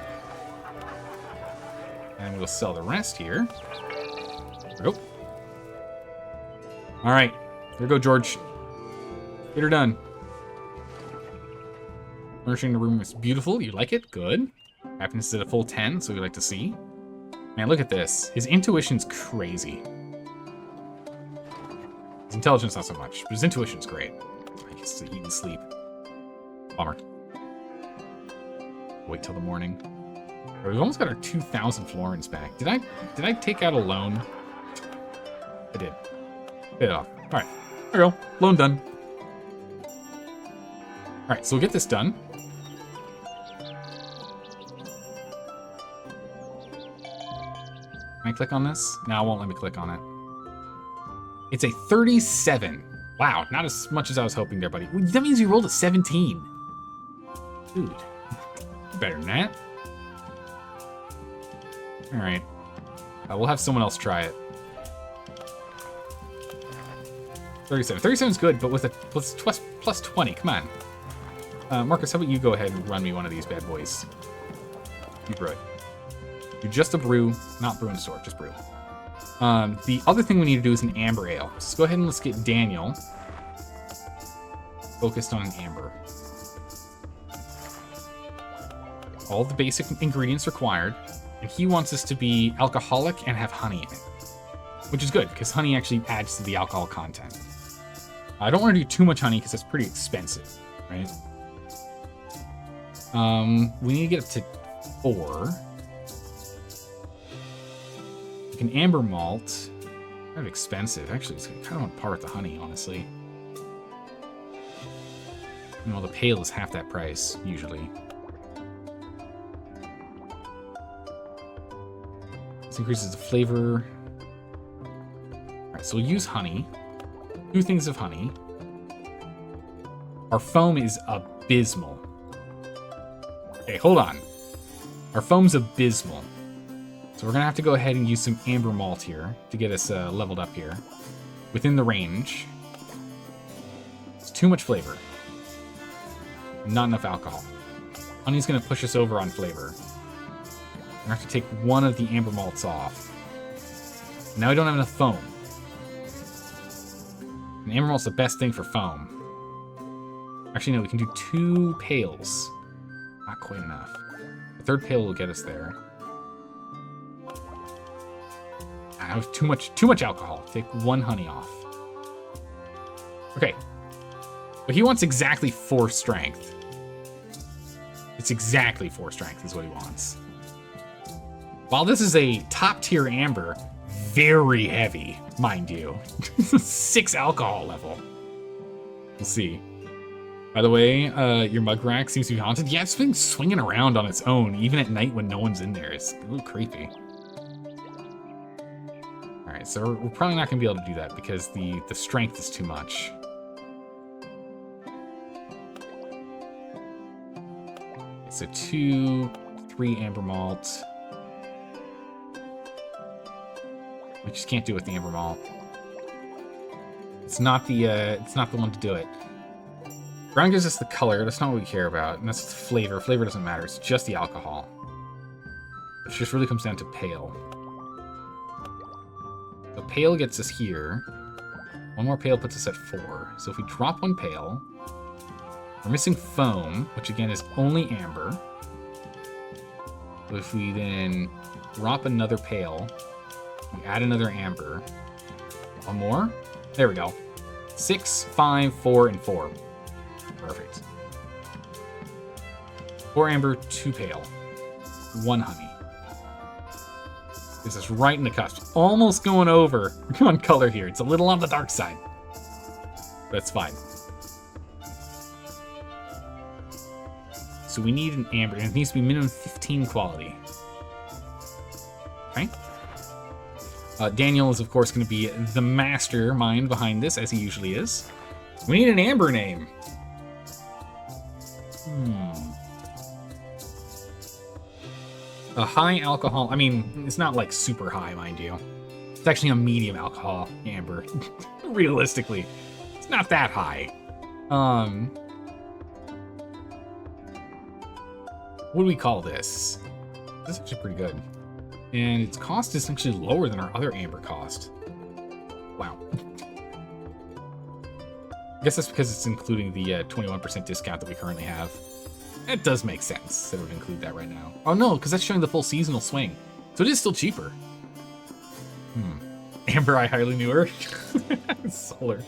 And we'll sell the rest here. There we go. All right. There we go, George. Get her done. Furnishing the room is beautiful. You like it? Good. Happiness is at a full 10, so we like to see. Man, look at this. His intuition's crazy. His intelligence, not so much, but his intuition's great. He gets to eat and sleep. Bummer. Wait till the morning. Right, we've almost got our 2,000 florins back. Did I take out a loan? I did. Pay it off. All right. There we go. Loan done. All right, so we'll get this done. Can I click on this? No, it won't let me click on it. It's a 37. Wow, not as much as I was hoping there, buddy. That means you rolled a 17. Dude, better than that. All right. We'll have someone else try it. 37. 37 is good, but with a plus 20. Come on. Marcus, how about you go ahead and run me one of these bad boys? You brew it. You're just a brew, not brew in a store, just brew. The other thing we need to do is an amber ale. So let's go ahead and let's get Daniel focused on an amber. All the basic ingredients required, and he wants us to be alcoholic and have honey in it, which is good because honey actually adds to the alcohol content. I don't want to do too much honey because it's pretty expensive, right? We need to get up to 4. Like an amber malt, kind of expensive. Actually, it's kind of on par with the honey, honestly. You know, the pale is half that price, usually. This increases the flavor. Alright, so we'll use honey. 2 things of honey. Our foam is abysmal. Okay, hold on. Our foam's abysmal. So we're going to have to go ahead and use some amber malt here to get us leveled up here. Within the range. It's too much flavor. Not enough alcohol. Honey's going to push us over on flavor. We're going to have to take one of the amber malts off. Now we don't have enough foam. And amber malt's the best thing for foam. Actually, no, we can do 2 pails. Not quite enough. The 3rd pail will get us there. Too much alcohol. Take 1 honey off. Okay. But he wants exactly 4 strength. It's exactly 4 strength is what he wants. While this is a top tier amber, very heavy, mind you. 6 alcohol level. We'll see. By the way, your mug rack seems to be haunted. Yeah, it's been swinging around on its own, even at night when no one's in there. It's a little creepy. Alright, so we're probably not going to be able to do that because the strength is too much. So 2, 3 amber malt. We just can't do it with the amber malt. It's not the one to do it. Brown gives us the color. That's not what we care about, and that's the flavor. Flavor doesn't matter. It's just the alcohol. It just really comes down to pale. So pale gets us here. 1 more pale puts us at 4. So if we drop 1 pale, we're missing foam, which again is only amber. But if we then drop another pale, we add another amber. 1 more. There we go. 6, 5, 4, and 4. Perfect. 4 amber, 2 pale, 1 honey. This is right in the cusp. Almost going over on color here. It's a little on the dark side. That's fine. So we need an amber, and it needs to be minimum 15 quality. Okay. Daniel is, of course, going to be the mastermind behind this, as he usually is. We need an amber name. A high alcohol, I mean, it's not like super high, mind you. It's actually a medium alcohol amber. Realistically, it's not that high. What do we call this? This is actually pretty good. And its cost is actually lower than our other amber cost. Wow. I guess that's because it's including the 21% discount that we currently have. It does make sense that it would include that right now. Oh no, because that's showing the full seasonal swing. So it is still cheaper. Amber, I highly knew her. Solar.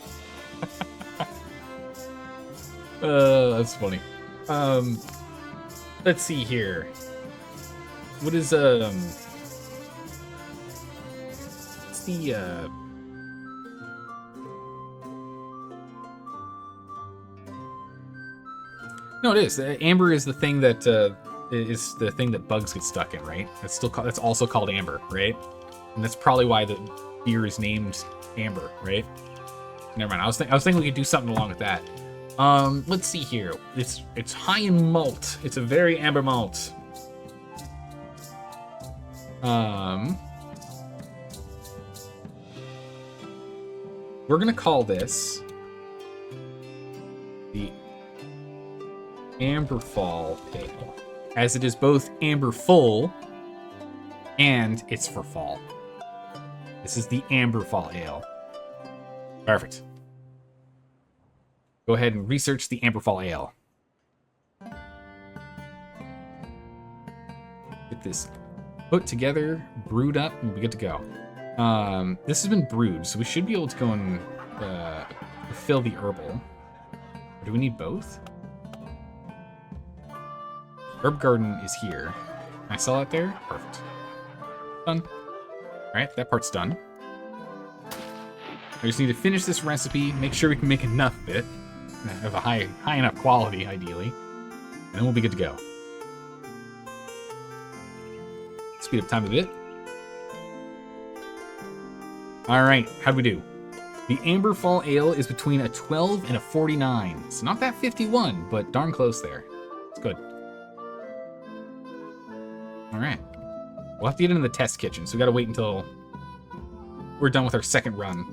That's funny. Let's see here. What is what's the No, it is. Amber is the thing that is the thing that bugs get stuck in, right? That's still that's also called amber, right? And that's probably why the beer is named amber, right? Never mind. I was thinking we could do something along with that. Let's see here. It's high in malt. It's a very amber malt. We're gonna call this the Amberfall Ale, as it is both amber full and it's for fall. This is the Amberfall Ale. Perfect. Go ahead and research the Amberfall Ale. Get this put together, brewed up, and we'll be good to go. This has been brewed, so we should be able to go and fill the herbal. Or do we need both? Herb garden is here. Can I sell that there? Perfect. Done. Alright, that part's done. I just need to finish this recipe, make sure we can make enough of it, of a high enough quality, ideally, and then we'll be good to go. Speed up time a bit. Alright, how'd we do? The Amberfall Ale is between a 12 and a 49. It's not that 51, but darn close there. It's good. Alright. We'll have to get into the test kitchen, so we gotta wait until we're done with our second run.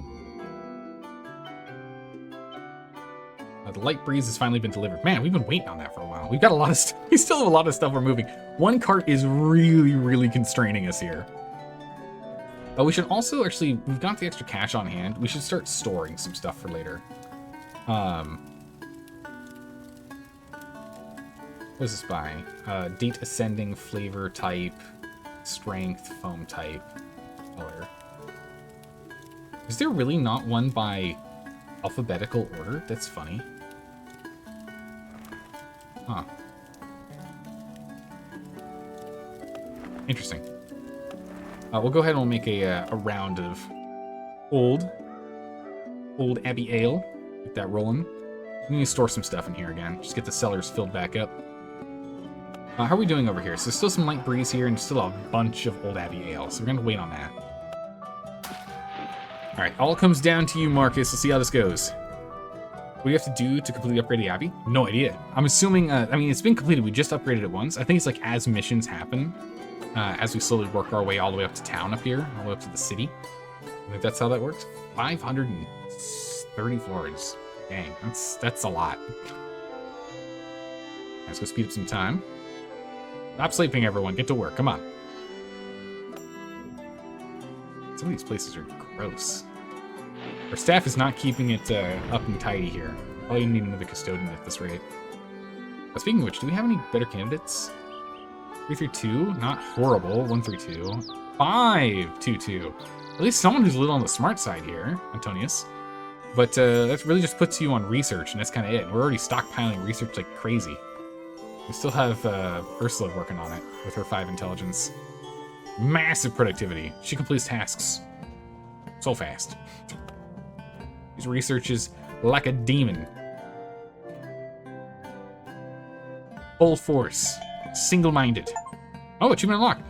The light breeze has finally been delivered. Man, we've been waiting on that for a while. We've got a lot of stuff. We still have a lot of stuff we're moving. One cart is really, really constraining us here. But we should also actually, we've got the extra cash on hand. We should start storing some stuff for later. What is this by? Date ascending, flavor type, strength, foam type, color. Is there really not one by alphabetical order? That's funny. Huh. Interesting. We'll go ahead and we'll make a round of old Abbey Ale. Get that rolling. We need to store some stuff in here again. Just get the cellars filled back up. How are we doing over here? So there's still some light breeze here and still a bunch of old Abbey Ale. So we're going to wait on that. Alright, all comes down to you, Marcus. Let's see how this goes. What do you have to do to completely upgrade the Abbey? No idea. I'm assuming, I mean, it's been completed. We just upgraded it once. I think it's like as missions happen, as we slowly work our way all the way up to town up here, all the way up to the city. I think that's how that works. 530 floors. Dang, that's a lot. Let's go speed up some time. Stop sleeping, everyone. Get to work. Come on. Some of these places are gross. Our staff is not keeping it up and tidy here. Probably need another custodian at this rate. But speaking of which, do we have any better candidates? 332, not horrible. 132, 522. At least someone who's a little on the smart side here, Antonius. But that really just puts you on research, and that's kind of it. We're already stockpiling research like crazy. We still have Ursula working on it with her 5 intelligence. Massive productivity. She completes tasks so fast. These researches like a demon. Full force. Single-minded. Oh, achievement unlocked.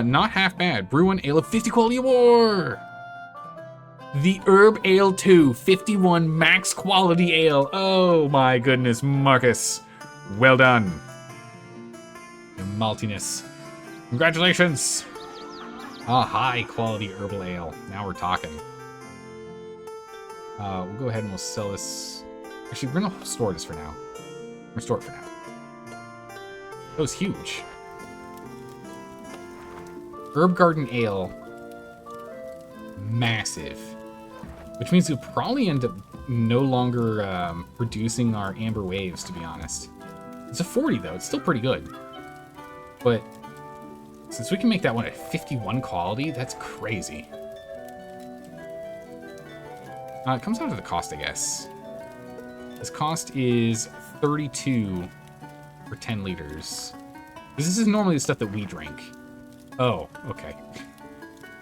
Not half bad. Brew an ale of 50 quality war. The Herb Ale 2, 51 max quality ale. Oh my goodness, Marcus. Well done. Your maltiness. Congratulations. A high quality herbal ale. Now we're talking. We'll go ahead and we'll sell this. Actually, we're gonna store this for now. We're gonna store it for now. That was huge. Herb Garden Ale, massive. Which means we'll probably end up no longer producing our Amber Waves, to be honest. It's a 40, though. It's still pretty good. But since we can make that one at 51 quality, that's crazy. It comes down to the cost, I guess. This cost is 32 for 10 liters. This is normally the stuff that we drink. Oh, okay.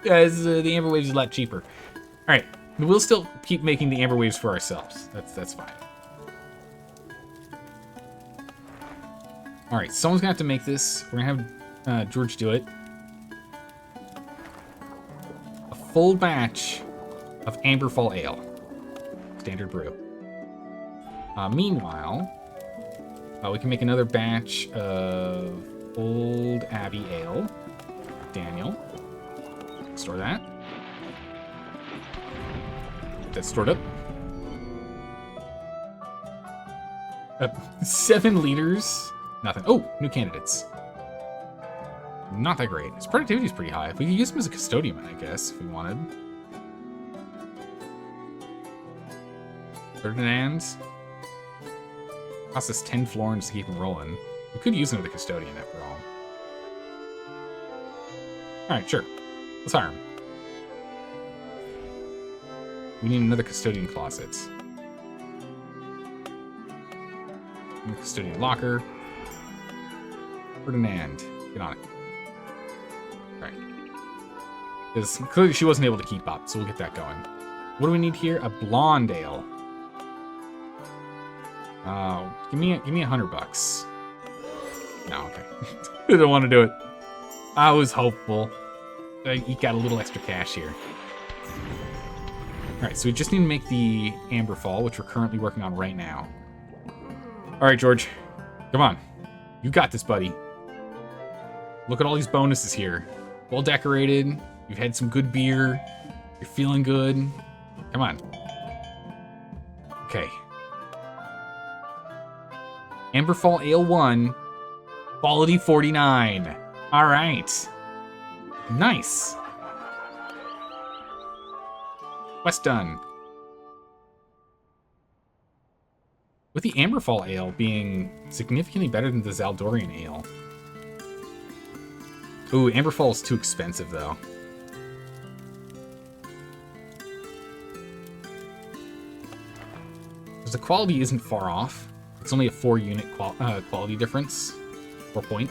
Yeah, the Amber Waves is a lot cheaper. All right, we'll still keep making the Amber Waves for ourselves. That's fine. All right, someone's gonna have to make this. We're gonna have George do it. A full batch of Amberfall Ale, standard brew. Meanwhile, we can make another batch of Old Abbey Ale. Daniel. Store that. That's stored up. 7 liters. Nothing. Oh, new candidates. Not that great. His productivity is pretty high. We could use him as a custodian, I guess, if we wanted. Ferdinand's. Cost us 10 florins to keep him rolling. We could use him as a custodian after all. Alright, sure. Let's hire him. We need another custodian closet. Another custodian locker. Ferdinand, get on it. Alright. Because clearly she wasn't able to keep up, so we'll get that going. What do we need here? A blonde ale. Give me $100. No, okay. I don't want to do it. I was hopeful. You got a little extra cash here. Alright, so we just need to make the Amberfall, which we're currently working on right now. Alright, George. Come on. You got this, buddy. Look at all these bonuses here. Well decorated. You've had some good beer. You're feeling good. Come on. Okay. Amberfall Ale 1. Quality 49. Alright. Nice. Quest done. With the Amberfall Ale being significantly better than the Zaldorian Ale. Ooh, Amberfall is too expensive, though. Because the quality isn't far off. It's only a 4-unit quality difference. 4 point.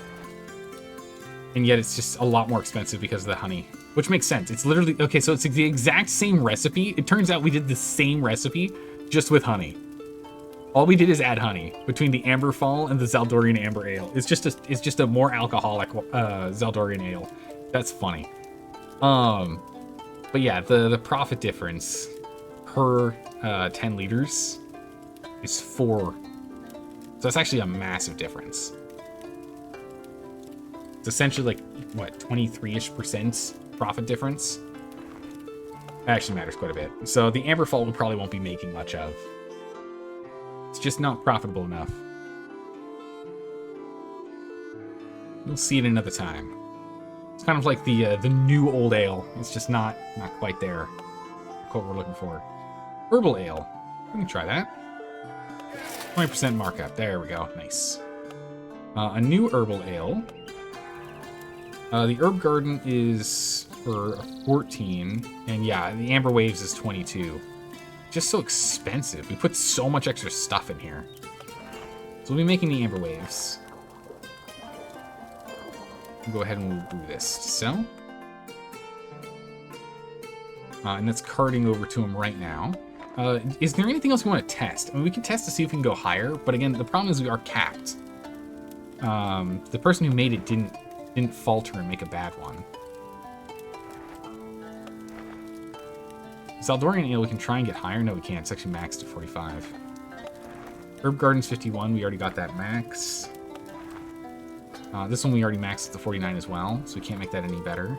And yet it's just a lot more expensive because of the honey. Which makes sense. It's literally... Okay, so it's the exact same recipe. It turns out we did the same recipe, just with honey. All we did is add honey between the Amberfall and the Zaldorian Amber Ale. It's just a more alcoholic Zaldorian Ale. That's funny. But yeah, the profit difference per 10 liters is 4. So that's actually a massive difference. It's essentially like, what, 23-ish% profit difference? That actually matters quite a bit. So the Amberfall we probably won't be making much of. It's just not profitable enough. We'll see it another time. It's kind of like the new old ale. It's just not quite there. What we're looking for. Herbal ale. We can try that. 20% markup. There we go. Nice. A new herbal ale. The Herb Garden is for 14. And yeah, the Amber Waves is 22. Just so expensive. We put so much extra stuff in here. So we'll be making the Amber Waves. We'll go ahead and we'll do this to sell. And that's carting over to him right now. Is there anything else we want to test? I mean, we can test to see if we can go higher, but again, the problem is we are capped. The person who made it didn't falter and make a bad one. Zaldorian Ale, we can try and get higher. No, we can't. It's actually maxed to 45. Herb Garden's 51. We already got that max. This one we already maxed to 49 as well, so we can't make that any better.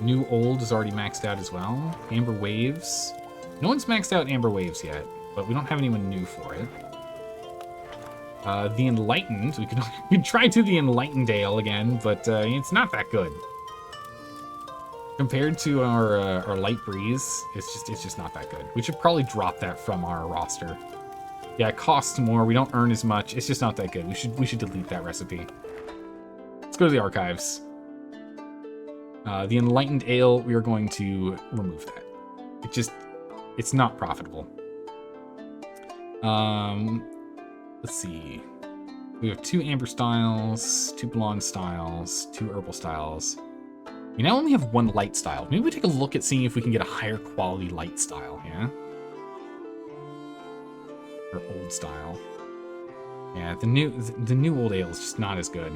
New Old is already maxed out as well. Amber Waves. No one's maxed out Amber Waves yet, but we don't have anyone new for it. The Enlightened. We can try to the Enlightened Ale again, but it's not that good. Compared to our light breeze, it's just not that good. We should probably drop that from our roster. Yeah, it costs more. We don't earn as much. It's just not that good. We should delete that recipe. Let's go to the archives. The enlightened ale, we are going to remove that. It's not profitable. Let's see. We have 2 amber styles, 2 blonde styles, 2 herbal styles. We now only have 1 light style. Maybe we take a look at seeing if we can get a higher quality light style, yeah? Or old style. Yeah, the new old ale is just not as good.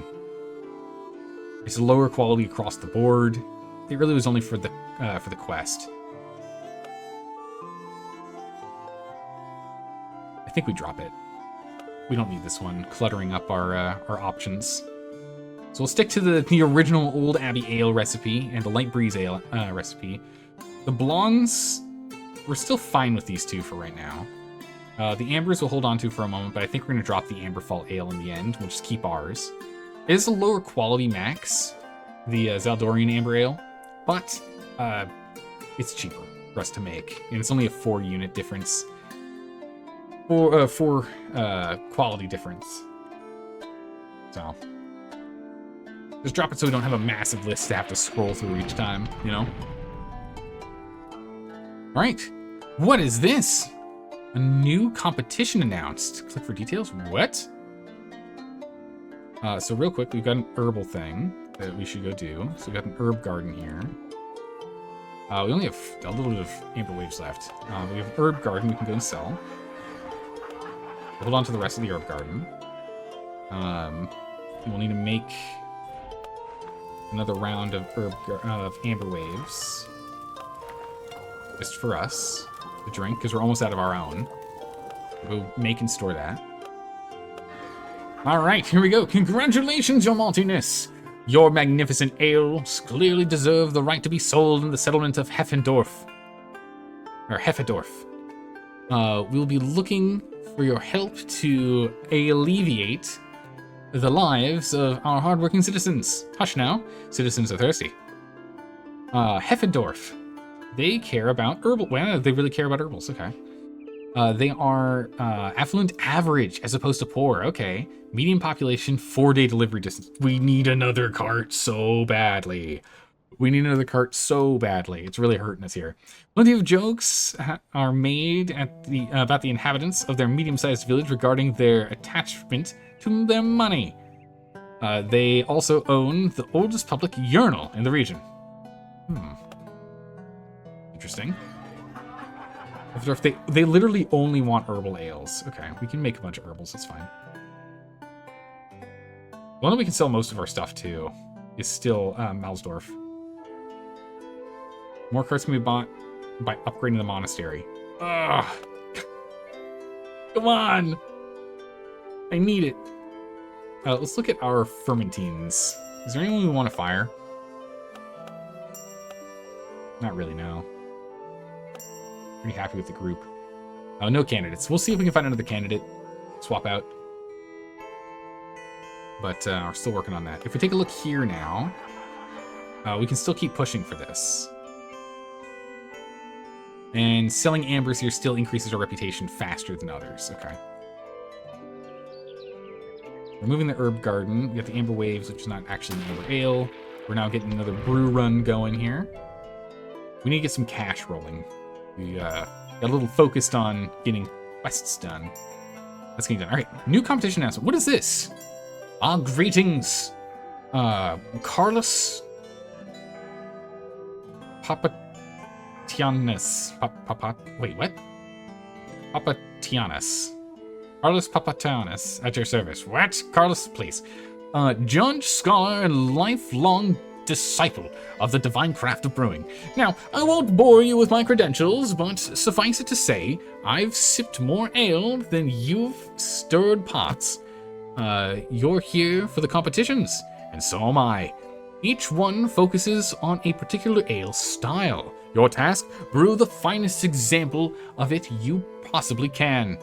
It's lower quality across the board. It really was only for the quest. I think we drop it. We don't need this one, cluttering up our options. So we'll stick to the original Old Abbey Ale recipe and the Light Breeze Ale recipe. The blondes, we're still fine with these 2 for right now. The ambers we'll hold on to for a moment, but I think we're going to drop the Amberfall Ale in the end. We'll just keep ours. It is a lower quality max, the Zaldorian Amber Ale, but it's cheaper for us to make, and it's only a 4 unit difference. 4 quality difference. So just drop it so we don't have a massive list to have to scroll through each time, you know? All right, what is this? A new competition announced. Click for details. What? So real quick, we've got an herbal thing that we should go do. So we've got an herb garden here. We only have a little bit of amber waves left. We have herb garden we can go and sell. Hold on to the rest of the herb garden. We'll need to make another round of amber waves, just for us to drink, because we're almost out of our own. We'll go make and store that. All right, here we go. Congratulations, your maltiness. Your magnificent ales clearly deserve the right to be sold in the settlement of Heffendorf. Or Heffendorf. We'll be looking for your help to alleviate the lives of our hardworking citizens. Hush now, citizens are thirsty. Heffendorf. They care about herbal. Well, they really care about herbals. Okay. They are affluent average as opposed to poor. Okay. Medium population, 4-day delivery distance. We need another cart so badly. We need another cart so badly. It's really hurting us here. Plenty of jokes are made about the inhabitants of their medium-sized village regarding their attachment to their money. They also own the oldest public urinal in the region. Interesting. They literally only want herbal ales. Okay, we can make a bunch of herbals, that's fine. The one that we can sell most of our stuff to is still Malsdorf. More carts can be bought by upgrading the monastery. Ugh. Come on! I need it. Let's look at our fermentines. Is there anyone we want to fire? Not really, no. Pretty happy with the group. No candidates. We'll see if we can find another candidate. Swap out. But we're still working on that. If we take a look here now, we can still keep pushing for this. And selling ambers here still increases our reputation faster than others. Okay. Removing the herb garden. We got the amber waves, which is not actually an amber ale. We're now getting another brew run going here. We need to get some cash rolling. We got a little focused on getting quests done. That's getting done. All right, new competition announcement. What is this? Greetings, Carlos Papatianis. Wait, what? Papatianis. Carlos Papatianis at your service. What? Carlos, please. Judge, scholar, and lifelong disciple of the divine craft of brewing. Now, I won't bore you with my credentials, but suffice it to say, I've sipped more ale than you've stirred pots. You're here for the competitions, and so am I. Each one focuses on a particular ale style. Your task, brew the finest example of it you possibly can.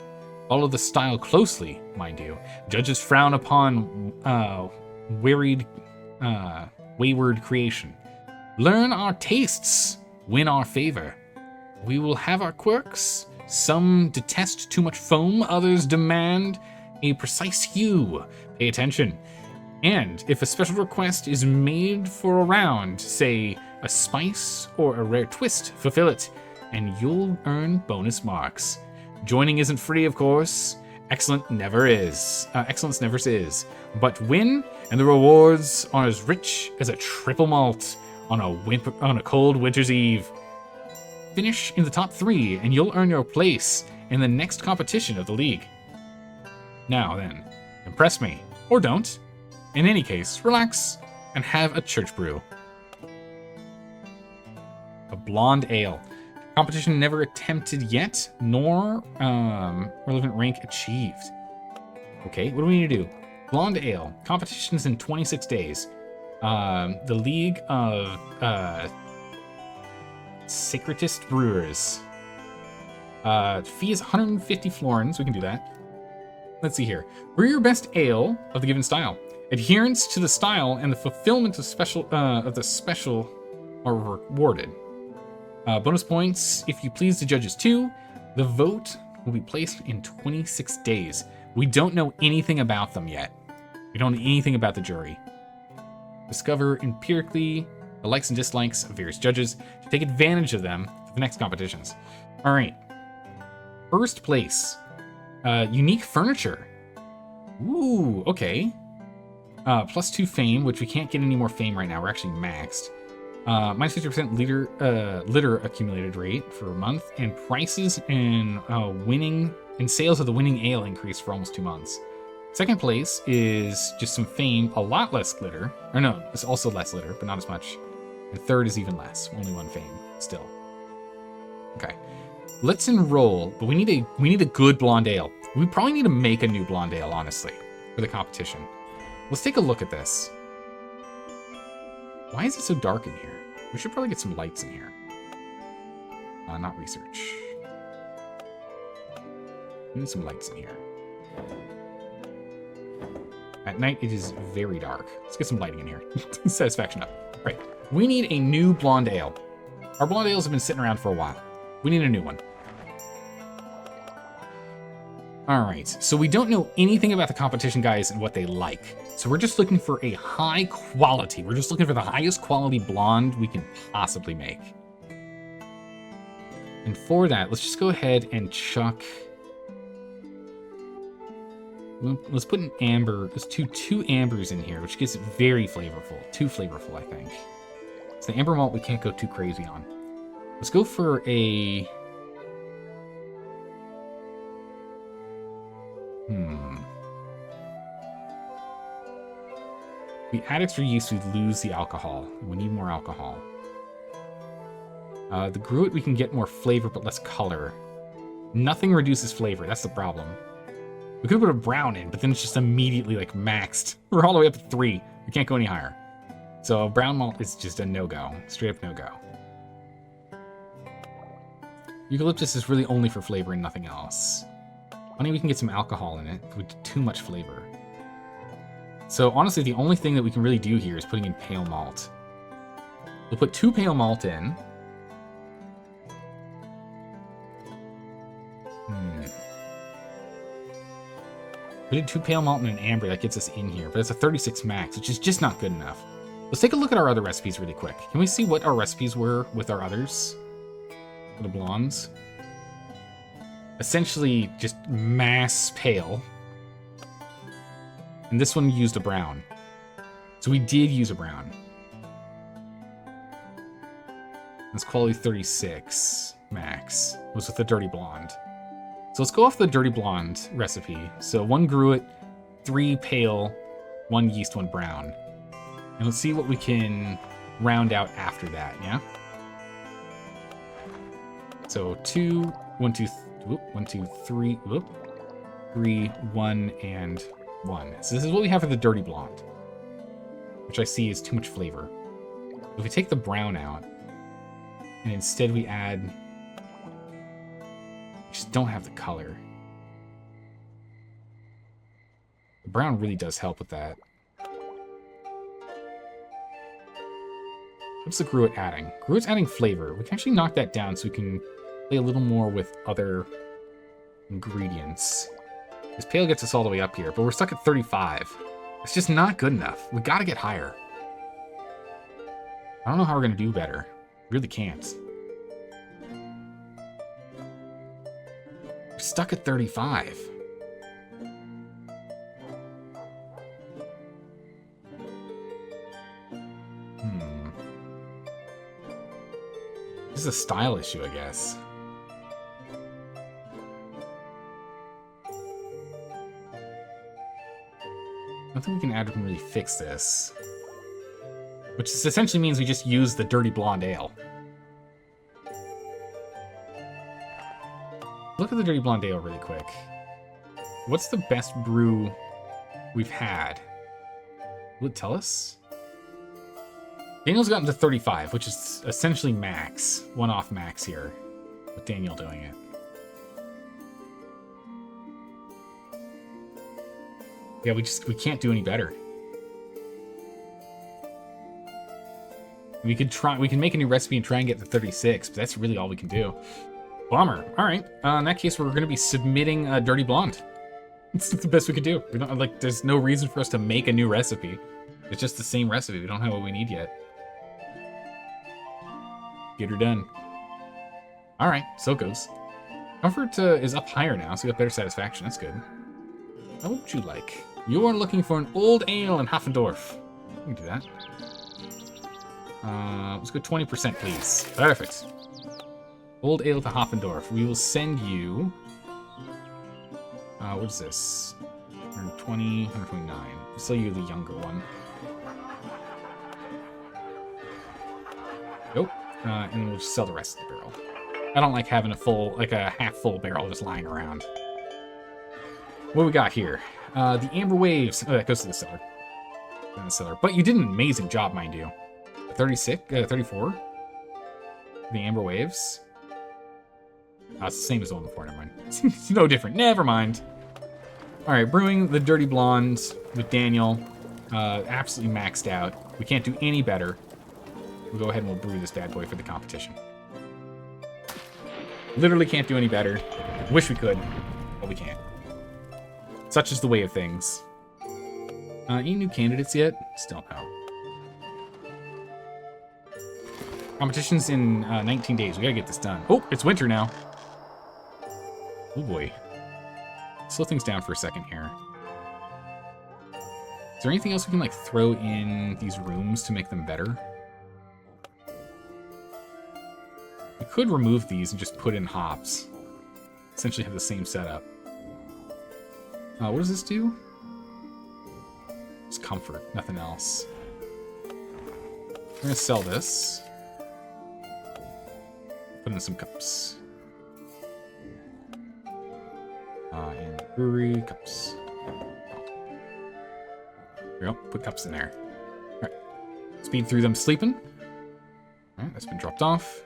Follow the style closely, mind you. Judges frown upon wayward creation. Learn our tastes, win our favor. We will have our quirks. Some detest too much foam, others demand a precise hue. Pay attention. And if a special request is made for a round, say a spice or a rare twist, fulfill it, and you'll earn bonus marks. Joining isn't free, of course. Excellence never is. But win, and the rewards are as rich as a triple malt on a cold winter's eve. Finish in the top 3, and you'll earn your place in the next competition of the league. Now then, impress me, or don't. In any case, relax and have a church brew. A blonde ale. Competition never attempted yet, nor relevant rank achieved. Okay, what do we need to do? Blonde ale. Competition's in 26 days. The League of Sacredist Brewers. Fee is 150 florins. We can do that. Let's see here. Brew your best ale of the given style. Adherence to the style and the fulfillment of the special are rewarded. Bonus points if you please the judges too. The vote will be placed in 26 days. We don't know anything about them yet. We don't know anything about the jury. Discover empirically the likes and dislikes of various judges to take advantage of them for the next competitions. All right. First place. Unique furniture. Ooh, okay. +2 fame, which we can't get any more fame right now. We're actually maxed. Minus 50% litter accumulated rate for a month, and prices and winning and sales of the winning ale increase for almost 2 months. Second place is just some fame, a lot less litter. Or no, it's also less litter, but not as much. And third is even less, only 1 fame still. Okay, let's enroll, but we need a good blonde ale. We probably need to make a new blonde ale, honestly, for the competition. Let's take a look at this. Why is it so dark in here? We should probably get some lights in here. Not research. We need some lights in here. At night, it is very dark. Let's get some lighting in here. Satisfaction up. All right. We need a new blonde ale. Our blonde ales have been sitting around for a while. We need a new one. All right. So we don't know anything about the competition guys and what they like. So we're just looking for a high quality. We're just looking for the highest quality blonde we can possibly make. And for that, let's just go ahead and chuck... Let's put an amber. Let's do 2 ambers in here, which gets it very flavorful. Too flavorful, I think. It's the amber malt we can't go too crazy on. Let's go for a... We add extra yeast, we lose the alcohol. We need more alcohol. The gruit, we can get more flavor, but less color. Nothing reduces flavor, that's the problem. We could put a brown in, but then it's just immediately, like, maxed. We're all the way up to 3. We can't go any higher. So brown malt is just a no-go. Straight up no-go. Eucalyptus is really only for flavor and nothing else. Honey, we can get some alcohol in it with too much flavor. So honestly, the only thing that we can really do here is putting in pale malt. We'll put 2 pale malt in. We did 2 pale malt and an amber. That gets us in here, but it's a 36 max, which is just not good enough. Let's take a look at our other recipes really quick. Can we see what our recipes were with our others? For the blondes. Essentially, just mass pale. And this one used a brown. So we did use a brown. That's quality 36 max. Was with the dirty blonde. So let's go off the dirty blonde recipe. So 1 gruit, 3 pale, 1 yeast, 1 brown. And let's see what we can round out after that, yeah? So 1, 2, 3, 1, and 1. So this is what we have for the dirty blonde, which I see is too much flavor. If we take the brown out, and instead we add... just don't have the color. The brown really does help with that. What's the gruit adding? Gruit's adding flavor. We can actually knock that down so we can play a little more with other ingredients. This pale gets us all the way up here, but we're stuck at 35. It's just not good enough. We gotta get higher. I don't know how we're gonna do better. Really can't. We're stuck at 35. This is a style issue, I guess. Nothing we can add can really fix this. Which essentially means we just use the dirty blonde ale. Look at the dirty blonde ale really quick. What's the best brew we've had? Will it tell us? Daniel's gotten to 35, which is essentially max. One-off max here, with Daniel doing it. Yeah, we can't do any better. We can make a new recipe and try and get to 36, but that's really all we can do. Bummer. All right. In that case, we're going to be submitting a dirty blonde. It's the best we could do. We don't like. There's no reason for us to make a new recipe. It's just the same recipe. We don't have what we need yet. Get her done. All right. So it goes. Comfort is up higher now, so we have better satisfaction. That's good. What would you like? You are looking for an old ale in Hoffendorf. We can do that. Let's go 20%, please. Perfect. Old ale to Hoffendorf. We will send you... what is this? 120, 129. We'll sell you the younger one. Nope. And we'll just sell the rest of the barrel. I don't like having a half-full barrel just lying around. What do we got here? The Amber Waves. Oh, that goes to the cellar. In the cellar. But you did an amazing job, mind you. 34. The Amber Waves. Oh, it's the same as the one before. Never mind. It's no different. Never mind. All right, brewing the Dirty Blonde with Daniel. Absolutely maxed out. We can't do any better. We'll go ahead and we'll brew this bad boy for the competition. Literally can't do any better. Wish we could, but we can't. Such is the way of things. Any new candidates yet? Still no. Competition's in 19 days. We gotta get this done. Oh, it's winter now. Oh boy. Slow things down for a second here. Is there anything else we can like throw in these rooms to make them better? We could remove these and just put in hops. Essentially have the same setup. What does this do? It's comfort, nothing else. We're gonna sell this. Put in some cups. And brewery cups. There we go, put cups in there. Alright. Speed through them sleeping. Alright, that's been dropped off.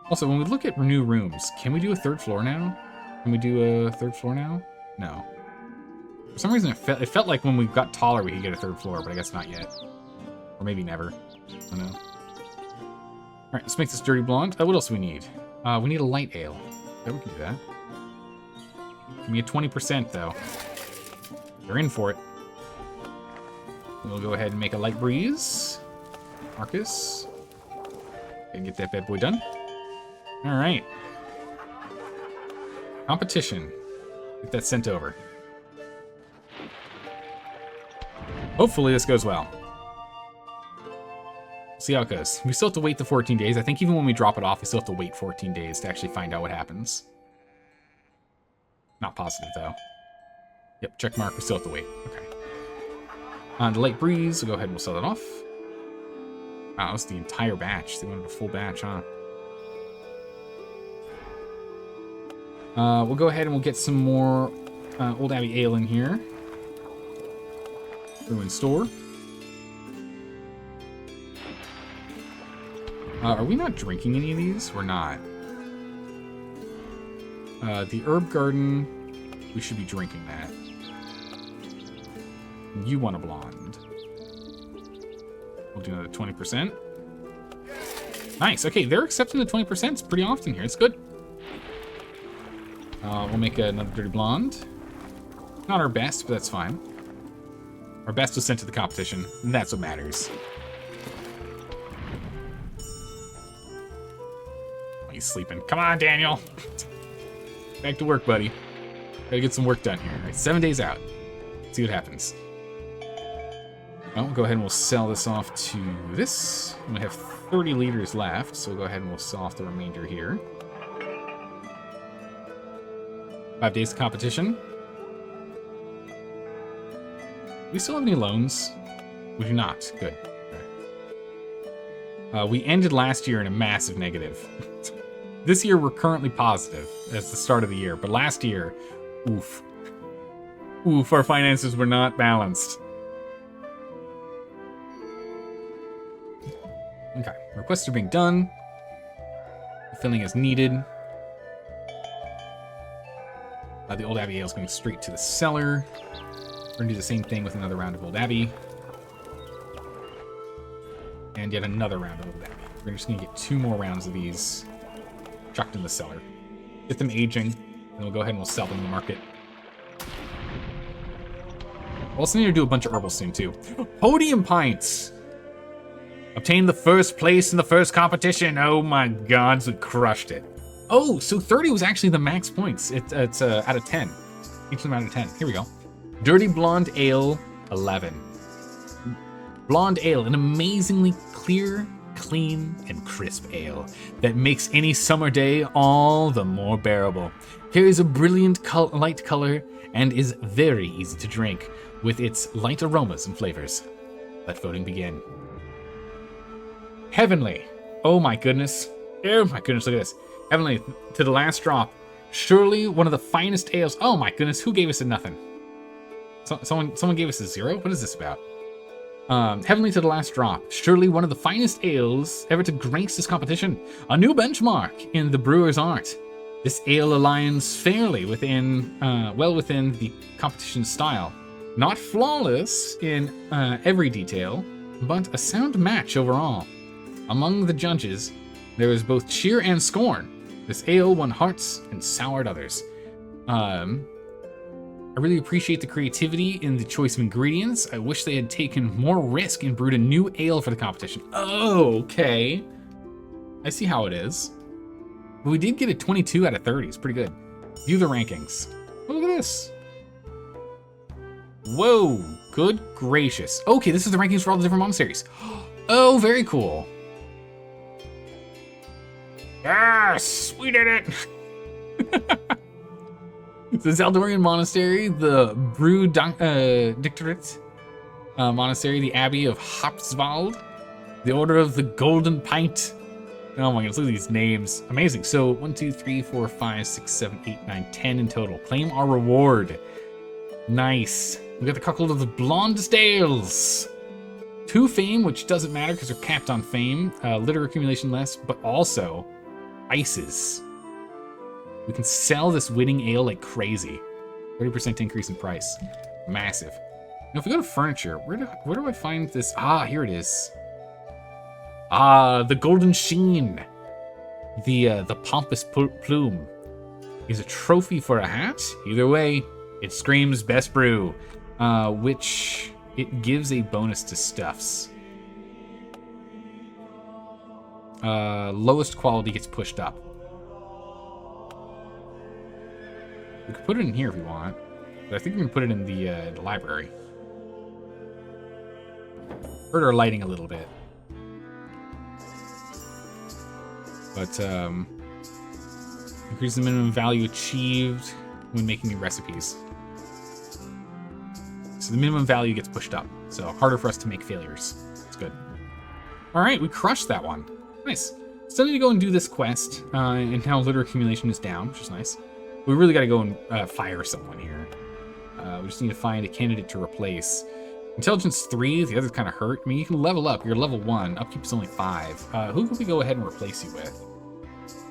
Also, when we look at new rooms, can we do a third floor now? Can we do a third floor now? No. For some reason, it felt like when we got taller, we could get a third floor, but I guess not yet. Or maybe never. I don't know. Alright, let's make this dirty blonde. What else do we need? We need a light ale. Yeah, we can do that. Give me a 20%, though. They're in for it. We'll go ahead and make a light breeze. Marcus. And get that bad boy done. Alright. Competition. Get that sent over. Hopefully this goes well. See how it goes. We still have to wait the 14 days. I think even when we drop it off, we still have to wait 14 days to actually find out what happens. Not positive, though. Yep, check mark. We still have to wait. Okay. On the light breeze, we'll go ahead and we'll sell that off. Wow, that's the entire batch. They wanted a full batch, huh? We'll go ahead and we'll get some more Old Abbey ale in here. Ruin store. Are we not drinking any of these? We're not. The herb garden, we should be drinking that. You want a blonde. We'll do another 20%. Nice. Okay, they're accepting the 20% pretty often here. It's good. We'll make another dirty blonde. Not our best, but that's fine. Our best was sent to the competition, and that's what matters. Oh, he's sleeping. Come on, Daniel. Back to work, buddy. Gotta get some work done here. All right, 7 days out. See what happens. Well, we'll go ahead and we'll sell this off to this. We have 30 liters left, so we'll go ahead and we'll sell off the remainder here. 5 days of competition. Do we still have any loans? We do not. Good. Okay. We ended last year in a massive negative. This year we're currently positive. That's the start of the year. But last year, oof. Oof, our finances were not balanced. Okay, requests are being done. Filling is needed. The Old Abbey Ale is going straight to the cellar. We're going to do the same thing with another round of Old Abbey. And yet another round of Old Abbey. We're just going to get 2 more rounds of these chucked in the cellar. Get them aging, and we'll go ahead and we'll sell them in the market. We'll also need to do a bunch of herbals soon, too. Podium pints! Obtained the first place in the first competition. Oh my god, we crushed it. Oh, so 30 was actually the max points. It's out of 10. Each of them out of 10. Here we go. Dirty Blonde Ale, 11. Blonde Ale, an amazingly clear, clean, and crisp ale that makes any summer day all the more bearable. Carries a brilliant light color and is very easy to drink with its light aromas and flavors. Let voting begin. Heavenly. Oh my goodness. Oh my goodness, look at this. Heavenly to the last drop. Surely one of the finest ales. Oh my goodness, who gave us a nothing? Someone gave us a 0? What is this about? Heavenly to the last drop. Surely one of the finest ales ever to grace this competition. A new benchmark in the brewer's art. This ale aligns fairly within, well within the competition's style. Not flawless in every detail, but a sound match overall. Among the judges, there was both cheer and scorn. This ale won hearts and soured others. I really appreciate the creativity in the choice of ingredients. I wish they had taken more risk and brewed a new ale for the competition. Oh, okay. I see how it is. But we did get a 22 out of 30. It's pretty good. View the rankings. Oh, look at this. Whoa, good gracious. Okay, this is the rankings for all the different monasteries. Oh, very cool. Yes, we did it. The Zaldorian Monastery, the Brew Dictorate Monastery, the Abbey of Hopswald, the Order of the Golden Pint. Oh my goodness, look at these names. Amazing. So 1, 2, 3, 4, 5, 6, 7, 8, 9, 10 in total. Claim our reward. Nice. We got the Cuckold of the Blondest Ales. 2 fame, which doesn't matter because they're capped on fame. Litter accumulation less, but also ices. We can sell this winning ale like crazy. 30% increase in price. Massive. Now, if we go to furniture, where do I find this? Ah, here it is. Ah, the golden sheen. The pompous plume. Is a trophy for a hat? Either way, it screams best brew, which it gives a bonus to stuffs. Lowest quality gets pushed up. We could put it in here if we want, but I think we can put it in the library. Hurt our lighting a little bit. But, increase the minimum value achieved when making new recipes. So the minimum value gets pushed up, so harder for us to make failures. It's good. Alright, we crushed that one. Nice. Still need to go and do this quest, and now litter accumulation is down, which is nice. We really gotta go and fire someone here. We just need to find a candidate to replace. Intelligence 3, the others kind of hurt. I mean, you can level up. You're level 1. Upkeep is only 5. Who can we go ahead and replace you with?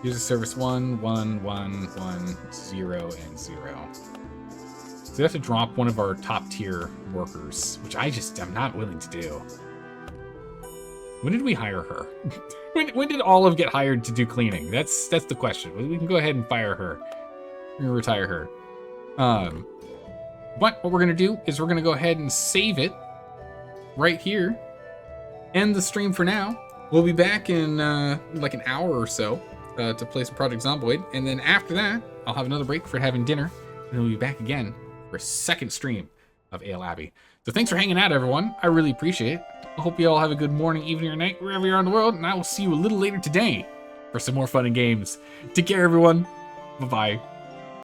User service 1, 1, 1, 1, 0, and 0. So we have to drop one of our top tier workers, which I'm not willing to do. When did we hire her? when did Olive get hired to do cleaning? That's the question. We can go ahead and fire her. We're gonna retire her. But what we're gonna do is we're gonna go ahead and save it right here. End the stream for now. We'll be back in like an hour or so to play some Project Zomboid, and then after that, I'll have another break for having dinner, and then we'll be back again for a second stream of Ale Abbey. So thanks for hanging out, everyone. I really appreciate it. I hope you all have a good morning, evening, or night, wherever you are in the world, and I will see you a little later today for some more fun and games. Take care, everyone. Bye-bye.